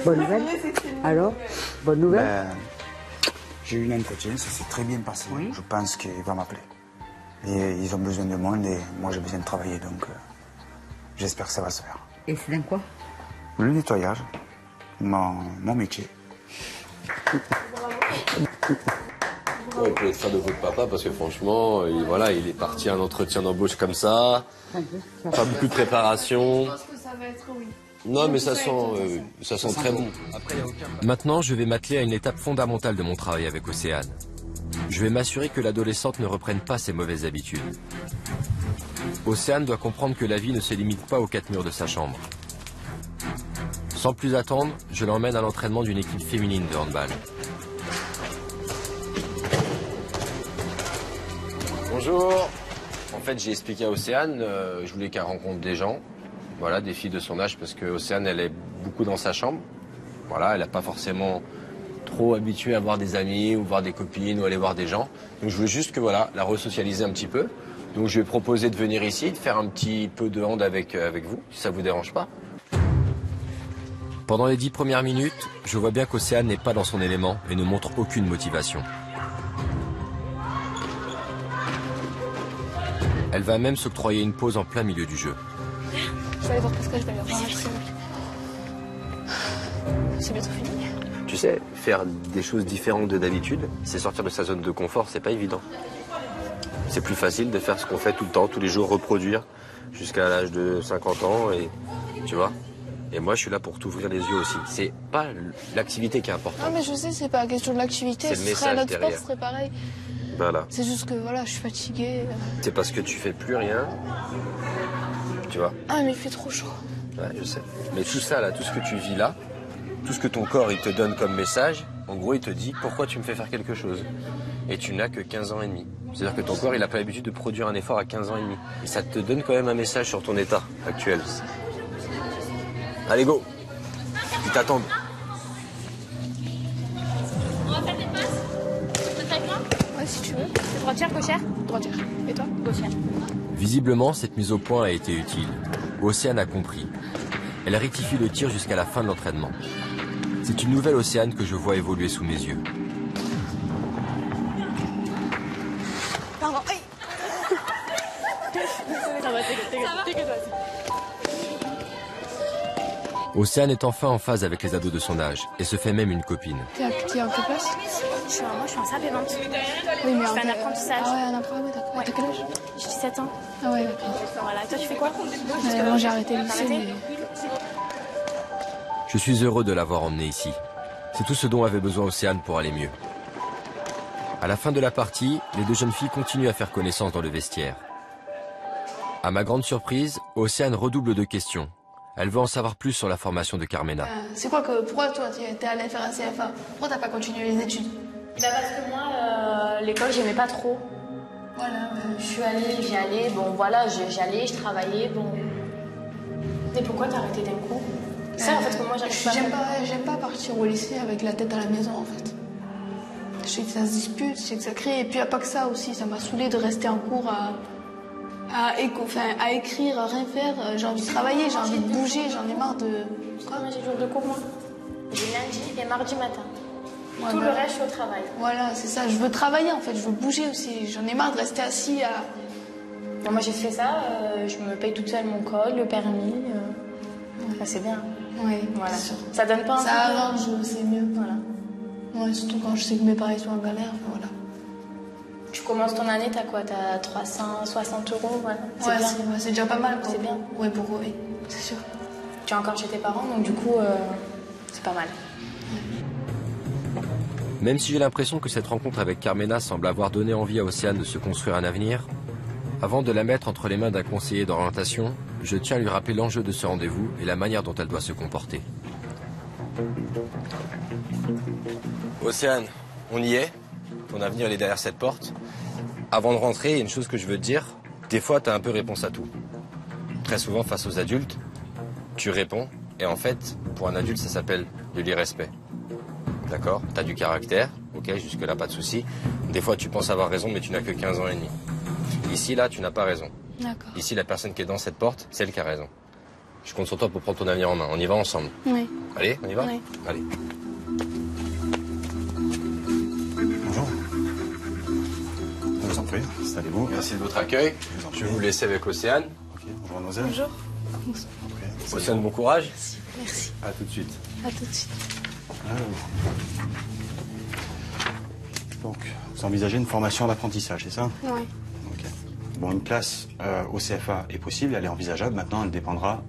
Bonne nouvelle. Alors, bonne nouvelle. J'ai eu un entretien, ça s'est très bien passé. Oui. Je pense qu'il va m'appeler. Et ils ont besoin de monde et moi j'ai besoin de travailler, donc j'espère que ça va se faire. Et c'est dans quoi? Le nettoyage, mon métier. Ouais, il peut être fier de votre papa parce que franchement, il est parti à un entretien d'embauche comme ça. Pas beaucoup de préparation. Je pense que ça va être oui. Non, mais ça sent très bon. Maintenant, je vais m'atteler à une étape fondamentale de mon travail avec Océane. Je vais m'assurer que l'adolescente ne reprenne pas ses mauvaises habitudes. Océane doit comprendre que la vie ne se limite pas aux 4 murs de sa chambre. Sans plus attendre, je l'emmène à l'entraînement d'une équipe féminine de handball. Bonjour. En fait, j'ai expliqué à Océane, je voulais qu'elle rencontre des gens, voilà, des filles de son âge, parce que Océane, elle est beaucoup dans sa chambre. Voilà, elle n'a pas forcément trop habitué à voir des amis ou voir des copines ou aller voir des gens. Donc je veux juste que voilà, la resocialiser un petit peu. Donc je vais proposer de venir ici, de faire un petit peu de hand avec vous, si ça vous dérange pas. Pendant les 10 premières minutes, je vois bien qu'Océane n'est pas dans son élément et ne montre aucune motivation. Elle va même s'octroyer une pause en plein milieu du jeu. Je vais aller voir Pascal, je vais lui revoir. C'est bientôt fini. Tu sais, faire des choses différentes de d'habitude, c'est sortir de sa zone de confort, c'est pas évident. C'est plus facile de faire ce qu'on fait tout le temps, tous les jours, reproduire jusqu'à l'âge de 50 ans, et tu vois. Et moi, je suis là pour t'ouvrir les yeux aussi. C'est pas l'activité qui est importante. Non, mais je sais, c'est pas la question de l'activité. C'est le Ce serait un message autre sport, derrière. ce serait pareil. Voilà. C'est juste que voilà, je suis fatiguée. C'est parce que tu fais plus rien, tu vois. Ah, mais il fait trop chaud. Ouais, je sais. Mais tout ça, là, tout ce que tu vis là, tout ce que ton corps, il te donne comme message, en gros, il te dit pourquoi tu me fais faire quelque chose. Et tu n'as que 15 ans et demi. C'est-à-dire que ton corps, il n'a pas l'habitude de produire un effort à 15 ans et demi. Et ça te donne quand même un message sur ton état actuel. Allez, go! Ils t'attendent. On va faire des passes. Tu fais avec moi? Ouais, si tu veux. C'est droitière, gauchère? Droitière. Et toi? Gauchière. Visiblement, cette mise au point a été utile. Océane a compris. Elle rectifie le tir jusqu'à la fin de l'entraînement. C'est une nouvelle Océane que je vois évoluer sous mes yeux. Pardon. Aïe. Ça va, t'inquiète. Océane est enfin en phase avec les ados de son âge et se fait même une copine. T'es en quelle place? Moi, je suis en salle de vente. Oui, mais je fais un apprentissage. Ah ouais, un apprentissage, d'accord. Ouais. T'as quel âge? J'ai 17 ans. Ah ouais, d'accord. Voilà, et toi, tu fais quoi? Moi, j'ai arrêté le T'as lycée, arrêté? mais... Je suis heureux de l'avoir emmenée ici. C'est tout ce dont avait besoin Océane pour aller mieux. À la fin de la partie, les deux jeunes filles continuent à faire connaissance dans le vestiaire. À ma grande surprise, Océane redouble de questions. Elle veut en savoir plus sur la formation de Carmena. C'est quoi que... Pourquoi toi, t'es allé faire un CFA? Pourquoi t'as pas continué les études? Bah parce que moi, l'école, j'aimais pas trop. Voilà, j'y allais, bon voilà, j'allais, je travaillais, bon... Et pourquoi t'as arrêté d'un coup? Ça, en fait, que moi, j'arrive pas. J'aime pas partir au lycée avec la tête à la maison, en fait. Je sais que ça se dispute, je sais que ça crée. Et puis, il n'y a pas que ça aussi. Ça m'a saoulé de rester en cours à écrire, à rien faire. J'ai envie de travailler, j'ai envie de bouger, j'en ai marre de... Quoi? Moi, j'ai jour de cours, moi. J'ai lundi et mardi matin. Ouais, tout voilà. le reste, je suis au travail. Voilà, c'est ça. Je veux travailler, en fait. Je veux bouger aussi. J'en ai marre de rester assis à... Bon, moi, j'ai fait ça. Je me paye toute seule mon code, le permis. Ça, c'est bien. Oui, voilà. Ça donne pas un ça arrange, c'est mieux. Voilà. Ouais, surtout quand je sais que mes parents sont en galère, voilà. Tu commences ton année, t'as quoi? T'as 360 €, voilà. Ouais, c'est déjà pas mal, quoi. C'est bien. Ouais, pour eux, oui, c'est sûr. Tu es encore chez tes parents, donc du coup, c'est pas mal. Même si j'ai l'impression que cette rencontre avec Carmena semble avoir donné envie à Océane de se construire un avenir, avant de la mettre entre les mains d'un conseiller d'orientation, je tiens à lui rappeler l'enjeu de ce rendez-vous et la manière dont elle doit se comporter. Océane, on y est. Ton avenir, il est derrière cette porte. Avant de rentrer, il y a une chose que je veux te dire. Des fois, t'as un peu réponse à tout. Très souvent, face aux adultes, tu réponds, et en fait, pour un adulte, ça s'appelle de l'irrespect. D'accord? T'as du caractère, ok, jusque-là, pas de souci. Des fois, tu penses avoir raison, mais tu n'as que 15 ans et demi. Ici, là, tu n'as pas raison. D'accord. Ici, la personne qui est dans cette porte, c'est elle qui a raison. Je compte sur toi pour prendre ton avenir en main. On y va ensemble. Oui. Allez, on y va? Oui. Allez. Bonjour. Je vous en prie, installez-vous. Merci de votre accueil. Je vais vous laisser avec Océane. Ok, bonjour mademoiselle. Bonjour. Océane, bon courage. Merci. À tout de suite. À tout de suite. Donc, vous envisagez une formation d'apprentissage, c'est ça? Oui. Ok. Bon, une place au CFA est possible, elle est envisageable. Maintenant, elle dépendra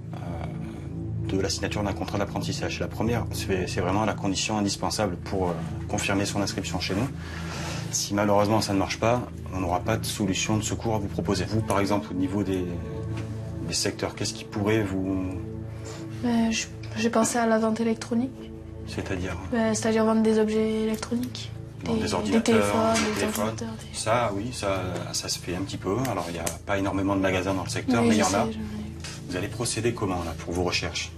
de la signature d'un contrat d'apprentissage. La première, c'est vraiment la condition indispensable pour confirmer son inscription chez nous. Si malheureusement ça ne marche pas, on n'aura pas de solution de secours à vous proposer. Vous, par exemple, au niveau des secteurs, qu'est-ce qui pourrait vous... J'ai pensé à la vente électronique. C'est-à-dire C'est-à-dire vendre des objets électroniques. des ordinateurs, des téléphones, des des téléphones. ordinateurs. Ça, oui, ça se fait un petit peu. Alors, il n'y a pas énormément de magasins dans le secteur, Oui, mais il y je en a. sais, Vous allez procéder comment, là, pour vos recherches?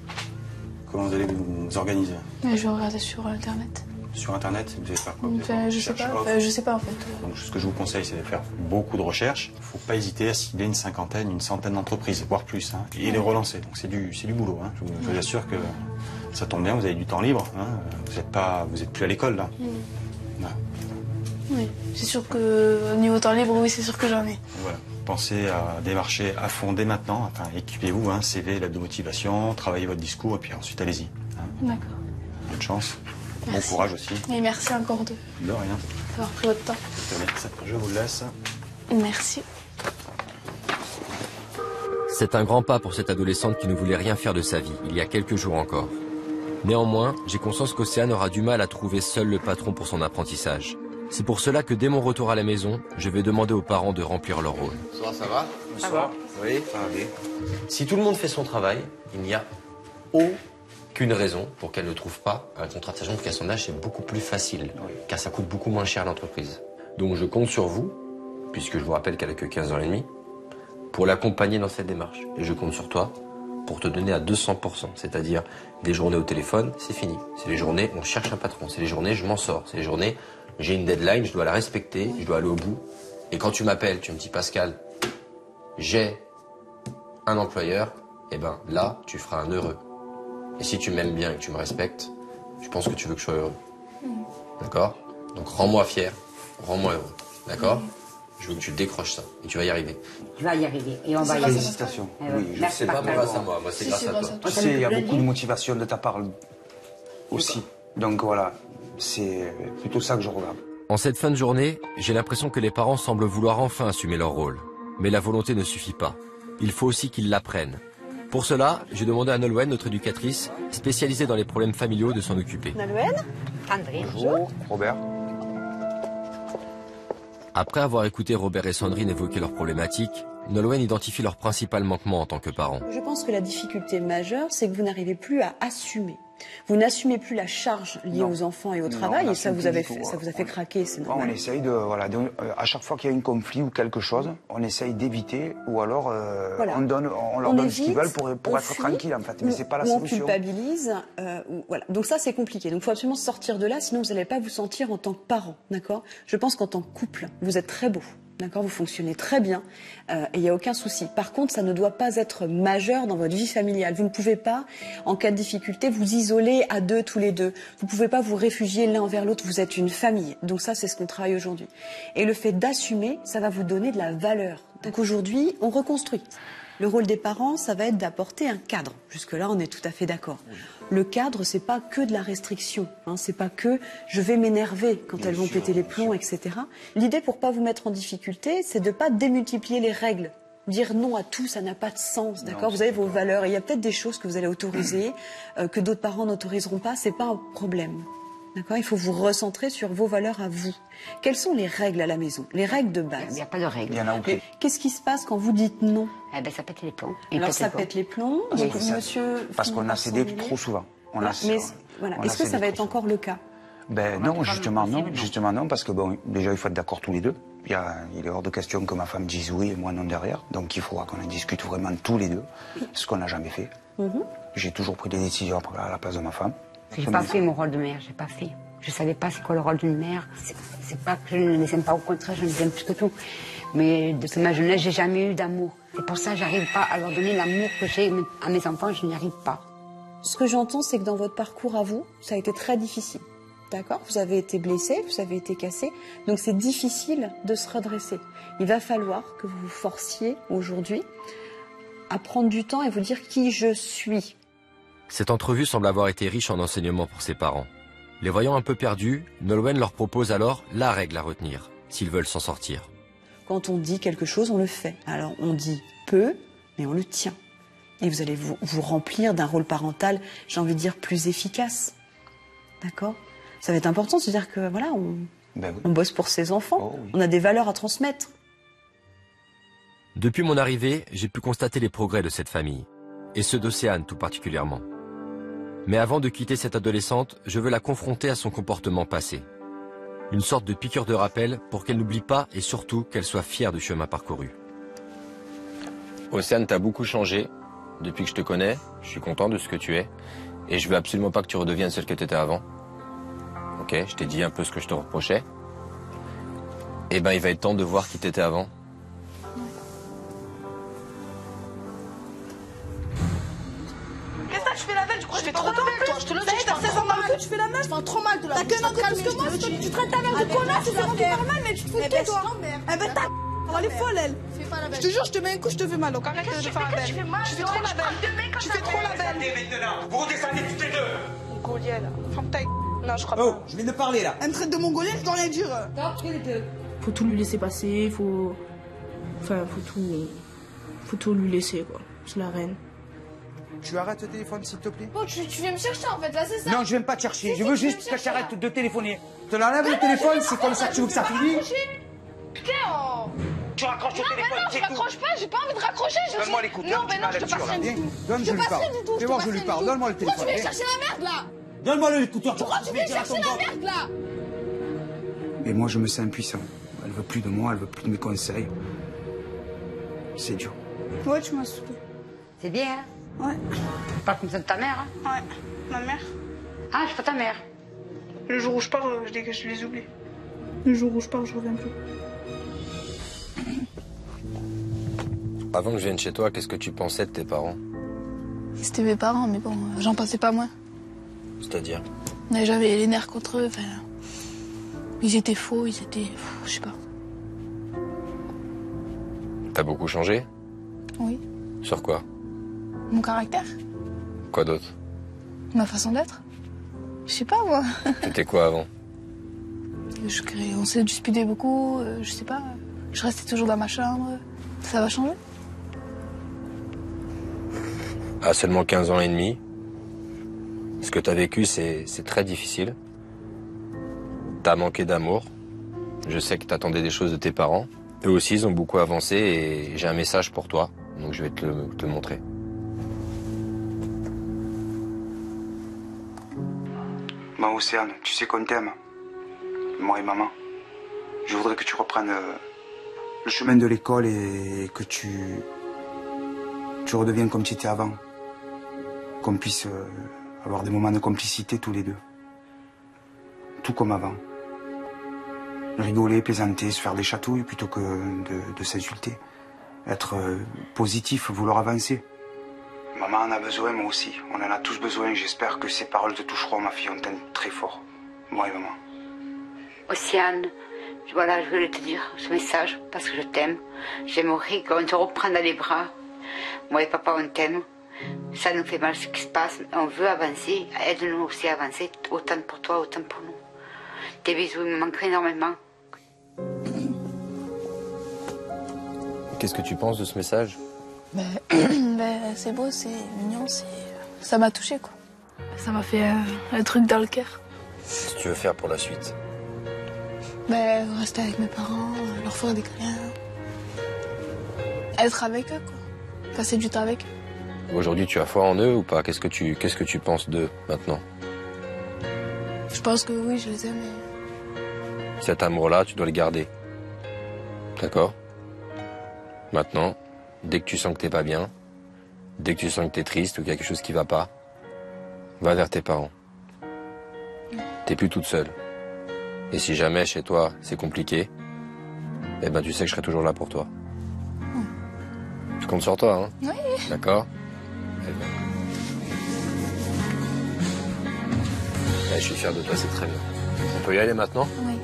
Comment vous allez vous organiser? Mais je vais regarder sur Internet. Sur Internet, vous allez faire quoi? Je sais pas. Je sais pas en fait. Donc, ce que je vous conseille, c'est de faire beaucoup de recherches. Il ne faut pas hésiter à cibler une cinquantaine, une centaine d'entreprises, voire plus, hein, et les relancer. Donc, c'est du boulot. Hein. Je vous assure que ça tombe bien, vous avez du temps libre. Hein. Vous êtes plus à l'école, là. Ouais. Oui, c'est sûr que au niveau temps libre, oui, c'est sûr que j'en ai. Voilà. Pensez à démarcher à fond dès maintenant. Enfin, équipez-vous, hein, CV, lettre de motivation, travaillez votre discours, et puis ensuite, allez-y. Hein. D'accord. Bonne chance. Merci. Bon courage aussi. Et merci encore De rien. d'avoir pris votre temps. Je vous laisse. Merci. C'est un grand pas pour cette adolescente qui ne voulait rien faire de sa vie, il y a quelques jours encore. Néanmoins, j'ai conscience qu'Océane aura du mal à trouver seul le patron pour son apprentissage. C'est pour cela que dès mon retour à la maison, je vais demander aux parents de remplir leur rôle. Bonsoir, ça va? Bonsoir. Oui, ça va bien. Si tout le monde fait son travail, il n'y a aucune raison pour qu'elle ne trouve pas un contrat de stage pour qu'à son âge, c'est beaucoup plus facile, car ça coûte beaucoup moins cher à l'entreprise. Donc je compte sur vous, puisque je vous rappelle qu'elle a que 15 ans et demi, pour l'accompagner dans cette démarche. Et je compte sur toi pour te donner à 200%, c'est-à-dire des journées au téléphone, c'est fini. C'est les journées, on cherche un patron. C'est les journées, je m'en sors. C'est les journées, j'ai une deadline, je dois la respecter, je dois aller au bout. Et quand tu m'appelles, tu me dis Pascal, j'ai un employeur, et ben là, tu feras un heureux. Et si tu m'aimes bien et que tu me respectes, je pense que tu veux que je sois heureux. D'accord? Donc rends-moi fier, rends-moi heureux. D'accord? Je veux que tu décroches ça et tu vas y arriver. Tu vas y arriver et on va y arriver. Félicitations. Oui, je C'est pas grâce à moi, c'est grâce à toi. Tu sais, il y a beaucoup de motivation de ta part aussi. Donc voilà, c'est plutôt ça que je regarde. En cette fin de journée, j'ai l'impression que les parents semblent vouloir enfin assumer leur rôle. Mais la volonté ne suffit pas. Il faut aussi qu'ils l'apprennent. Pour cela, j'ai demandé à Nolwenn, notre éducatrice, spécialisée dans les problèmes familiaux, de s'en occuper. Nolwenn? André. Bonjour, Robert. Après avoir écouté Robert et Sandrine évoquer leurs problématiques, Nolwenn identifie leur principal manquement en tant que parents. Je pense que la difficulté majeure, c'est que vous n'arrivez plus à assumer. Vous n'assumez plus la charge liée aux enfants et au travail, et ça vous a fait craquer, c'est normal. On essaye de, voilà, à chaque fois qu'il y a un conflit ou quelque chose, on essaye d'éviter, ou alors on leur donne ce qu'ils veulent pour être tranquille en fait, mais c'est pas la solution. On culpabilise, voilà. Donc ça c'est compliqué. Donc il faut absolument sortir de là, sinon vous n'allez pas vous sentir en tant que parent, d'accord? Je pense qu'en tant que couple, vous êtes très beau. D'accord, vous fonctionnez très bien et il n'y a aucun souci. Par contre, ça ne doit pas être majeur dans votre vie familiale. Vous ne pouvez pas, en cas de difficulté, vous isoler à deux, tous les deux. Vous ne pouvez pas vous réfugier l'un envers l'autre. Vous êtes une famille. Donc ça, c'est ce qu'on travaille aujourd'hui. Et le fait d'assumer, ça va vous donner de la valeur. Donc aujourd'hui, on reconstruit. Le rôle des parents, ça va être d'apporter un cadre. Jusque-là, on est tout à fait d'accord. Le cadre, c'est pas que de la restriction. Hein, c'est pas que je vais m'énerver quand elles vont péter les plombs, etc. L'idée, pour pas vous mettre en difficulté, c'est de pas démultiplier les règles. Dire non à tout, ça n'a pas de sens, d'accord? Vous avez vos valeurs et il y a peut-être des choses que vous allez autoriser, que d'autres parents n'autoriseront pas. C'est pas un problème. D'accord? Il faut vous recentrer sur vos valeurs à vous. Quelles sont les règles à la maison? Les règles de base. Il n'y a pas de règles. Il y en a aucune. Qu'est-ce qui se passe quand vous dites non? Eh ben, ça pète les plombs. Alors ça pète les plombs. Donc, monsieur. Parce qu'on a cédé trop souvent. Mais voilà. Est-ce que ça va être encore le cas? Ben non, justement non, parce que bon, déjà il faut être d'accord tous les deux. Il est hors de question que ma femme dise oui et moi non derrière. Donc il faudra qu'on en discute vraiment tous les deux, ce qu'on n'a jamais fait. J'ai toujours pris des décisions à la place de ma femme. J'ai pas fait mon rôle de mère, j'ai pas fait. Je savais pas c'est quoi le rôle d'une mère. C'est pas que je ne les aime pas, au contraire, je les aime plus que tout. Mais depuis ma jeunesse, j'ai jamais eu d'amour. C'est pour ça que j'arrive pas à leur donner l'amour que j'ai à mes enfants, je n'y arrive pas. Ce que j'entends, c'est que dans votre parcours à vous, ça a été très difficile. D'accord ? Vous avez été blessé, vous avez été cassé, donc c'est difficile de se redresser. Il va falloir que vous vous forciez aujourd'hui à prendre du temps et vous dire qui je suis. Cette entrevue semble avoir été riche en enseignements pour ses parents. Les voyant un peu perdus, Nolwenn leur propose alors la règle à retenir, s'ils veulent s'en sortir. Quand on dit quelque chose, on le fait. Alors on dit peu, mais on le tient. Et vous allez vous remplir d'un rôle parental, j'ai envie de dire, plus efficace. D'accord ? Ça va être important de se dire que voilà, on bosse pour ses enfants, on a des valeurs à transmettre. Depuis mon arrivée, j'ai pu constater les progrès de cette famille, et ceux d'Océane tout particulièrement. Mais avant de quitter cette adolescente, je veux la confronter à son comportement passé. Une sorte de piqûre de rappel pour qu'elle n'oublie pas et surtout qu'elle soit fière du chemin parcouru. Océane, t'as beaucoup changé. Depuis que je te connais, je suis content de ce que tu es. Et je veux absolument pas que tu redeviennes celle que tu étais avant. Ok, je t'ai dit un peu ce que je te reprochais. Eh ben, il va être temps de voir qui t'étais avant. Qu'est-ce que tu fais la veille? Tu crois que je fais trop la veille, toi? Je te le dis, je fais trop mal. Tu fais la meuf? Je fais trop mal de la veille. T'as qu'un an de plus que moi, tu traites ta mère de connasse, c'est vraiment normal, mais tu te fous de qui, toi? Eh ben, elle est folle, elle. Je te jure, je te mets un coup, je te fais mal, donc arrête de faire la belle. Tu fais trop la belle. Tu fais trop la belle. Vous redescendez toutes les deux. Mongolien, là. Ferme ta gueule. Non, je crois Oh, pas. je viens de parler, là. Elle me traite de mongolien, je dois rien dire. Faut tout lui laisser passer, faut tout lui laisser, quoi. C'est la reine. Tu arrêtes le téléphone, s'il te plaît? Bon, tu viens me chercher en fait, là, c'est ça? Non, je viens pas te chercher. Je veux juste que tu arrêtes de téléphoner. Tu l'enlèves le téléphone, c'est comme ça que tu veux que ça finisse? Putain, oh. Tu raccroches le téléphone, Non, je raccroche pas, j'ai pas envie de raccrocher. Donne-moi l'écouteur. Non, mais non, je te passe rien du tout. Donne, je lui parle. Fais voir, je lui parle. Donne-moi le téléphone. Pourquoi tu viens chercher la merde, là? Donne-moi l'écouteur. Pourquoi tu viens chercher la merde, là? Et moi, je me sens impuissant. Elle veut plus de moi, elle veut plus de mes conseils. C'est dur. Ouais, tu m'as saoulé. C'est bien, hein? Ouais. Pas comme ça de ta mère, hein? Ouais. Ma mère? Ah, je suis pas ta mère. Le jour où je pars, je les oublie. Le jour où je pars, je reviens plus. Avant que je vienne chez toi, qu'est-ce que tu pensais de tes parents? C'était mes parents, mais bon, j'en pensais pas moins. C'est-à-dire? J'avais les nerfs contre eux, enfin... Ils étaient faux, ils étaient... Je sais pas. T'as beaucoup changé? Oui. Sur quoi? Mon caractère, Quoi d'autre? ma façon d'être. Je sais pas, moi. T'étais quoi avant? On s'est disputé beaucoup, je sais pas. Je restais toujours dans ma chambre. Ça va changer? À seulement 15 ans et demi, ce que t'as vécu, c'est très difficile. T'as manqué d'amour. Je sais que t'attendais des choses de tes parents. Eux aussi, ils ont beaucoup avancé et j'ai un message pour toi. Donc je vais te le montrer. Ma Océane, tu sais qu'on t'aime. Moi et maman. Je voudrais que tu reprennes le chemin de l'école et que tu redeviennes comme tu étais avant. Qu'on puisse avoir des moments de complicité tous les deux. Tout comme avant. Rigoler, plaisanter, se faire des chatouilles plutôt que de s'insulter. Être positif, vouloir avancer. Maman en a besoin, moi aussi. On en a tous besoin. J'espère que ces paroles te toucheront, ma fille. On t'aime très fort. Moi et maman. Océane, voilà, je voulais te dire ce message parce que je t'aime. J'aimerais qu'on te reprenne dans les bras. Moi et papa, on t'aime. Ça nous fait mal ce qui se passe. On veut avancer. Aide-nous aussi à avancer. Autant pour toi, autant pour nous. Tes bisous, ils me manqueraient énormément. Qu'est-ce que tu penses de ce message? C'est beau, c'est mignon, ça m'a touché quoi. Ça m'a fait un truc dans le cœur. Qu'est-ce que tu veux faire pour la suite? Rester avec mes parents, leur faire des câlins. Être avec eux quoi. Passer du temps avec eux. Aujourd'hui, tu as foi en eux ou pas? Qu'est-ce que tu penses d'eux maintenant? Je pense que oui, je les aime. Cet amour-là, tu dois le garder. D'accord. Maintenant, dès que tu sens que t'es pas bien, dès que tu sens que t'es triste ou qu'il y a quelque chose qui va pas, va vers tes parents. T'es plus toute seule. Et si jamais chez toi c'est compliqué, eh ben tu sais que je serai toujours là pour toi. Je compte sur toi, hein? Oui. D'accord? Eh bien. Je suis fier de toi, c'est très bien. On peut y aller maintenant? Oui.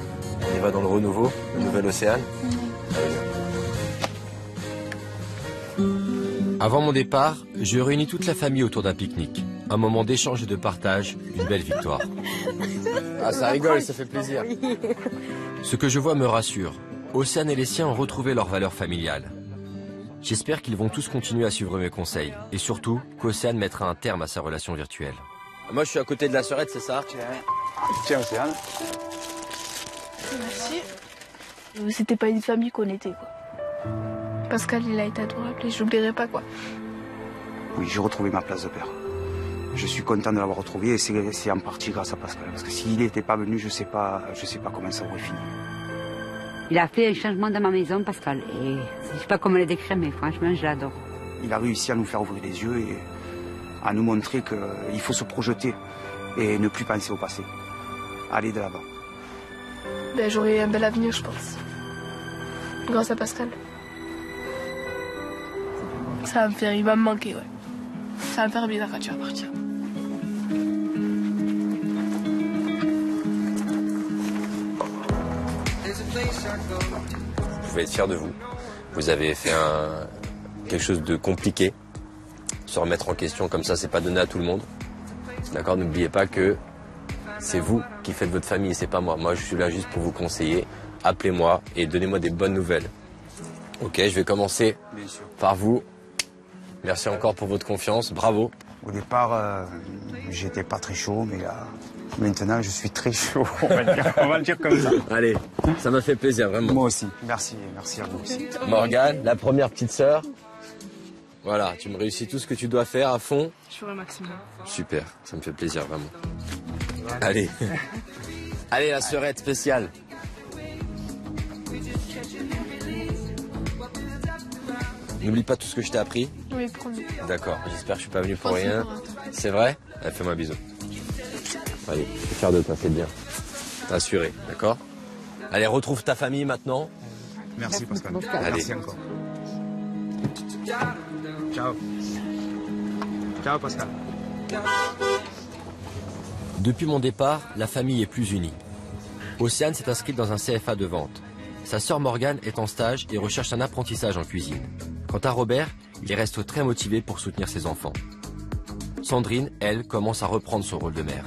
On y va dans le renouveau, le nouvel Océane? Oui. Avant mon départ, je réunis toute la famille autour d'un pique-nique. Un moment d'échange et de partage, une belle victoire. Ah, ça rigole, ça fait plaisir. Ce que je vois me rassure. Océane et les siens ont retrouvé leur valeur familiale. J'espère qu'ils vont tous continuer à suivre mes conseils. Et surtout, qu'Océane mettra un terme à sa relation virtuelle. Moi, je suis à côté de la sœurette, c'est ça? Tiens, Océane. Merci. C'était pas une famille qu'on était, quoi. Pascal, il a été adorable et je l'oublierai pas, quoi. Oui, j'ai retrouvé ma place de père. Je suis content de l'avoir retrouvé et c'est en partie grâce à Pascal. Parce que s'il n'était pas venu, je sais pas comment ça aurait fini. Il a fait un changement dans ma maison, Pascal. Et je sais pas comment le décrire, mais franchement, je l'adore. Il a réussi à nous faire ouvrir les yeux et à nous montrer qu'il faut se projeter et ne plus penser au passé. Aller de l'avant. Ben, j'aurai un bel avenir, je pense. Grâce à Pascal. Ça va me faire, il va me manquer, ouais. Ça va me faire bizarre quand tu vas partir. Vous pouvez être fier de vous. Vous avez fait quelque chose de compliqué. Se remettre en question comme ça, c'est pas donné à tout le monde. D'accord? N'oubliez pas que c'est vous qui faites votre famille et c'est pas moi. Moi, je suis là juste pour vous conseiller. Appelez-moi et donnez-moi des bonnes nouvelles. Ok, je vais commencer par vous. Merci encore pour votre confiance. Bravo. Au départ, j'étais pas très chaud, mais là, maintenant, je suis très chaud. On va le dire comme ça. Allez, ça m'a fait plaisir, vraiment. Moi aussi. Merci à vous aussi. Morgane, la première petite sœur. Voilà, tu me réussis tout ce que tu dois faire à fond. Je ferai le maximum. Super, ça me fait plaisir, vraiment. Allez. Allez, la sœurette spéciale. N'oublie pas tout ce que je t'ai appris. Oui, promis. D'accord, j'espère que je suis pas venu pour rien. C'est vrai? Allez, fais-moi un bisou. Allez, je suis fier de toi, c'est bien. T'as assuré, d'accord? Allez, retrouve ta famille maintenant. Merci Pascal. Allez. Merci encore. Ciao. Ciao Pascal. Depuis mon départ, la famille est plus unie. Océane s'est inscrite dans un CFA de vente. Sa sœur Morgane est en stage et recherche un apprentissage en cuisine. Quant à Robert, il reste très motivé pour soutenir ses enfants. Sandrine, elle, commence à reprendre son rôle de mère.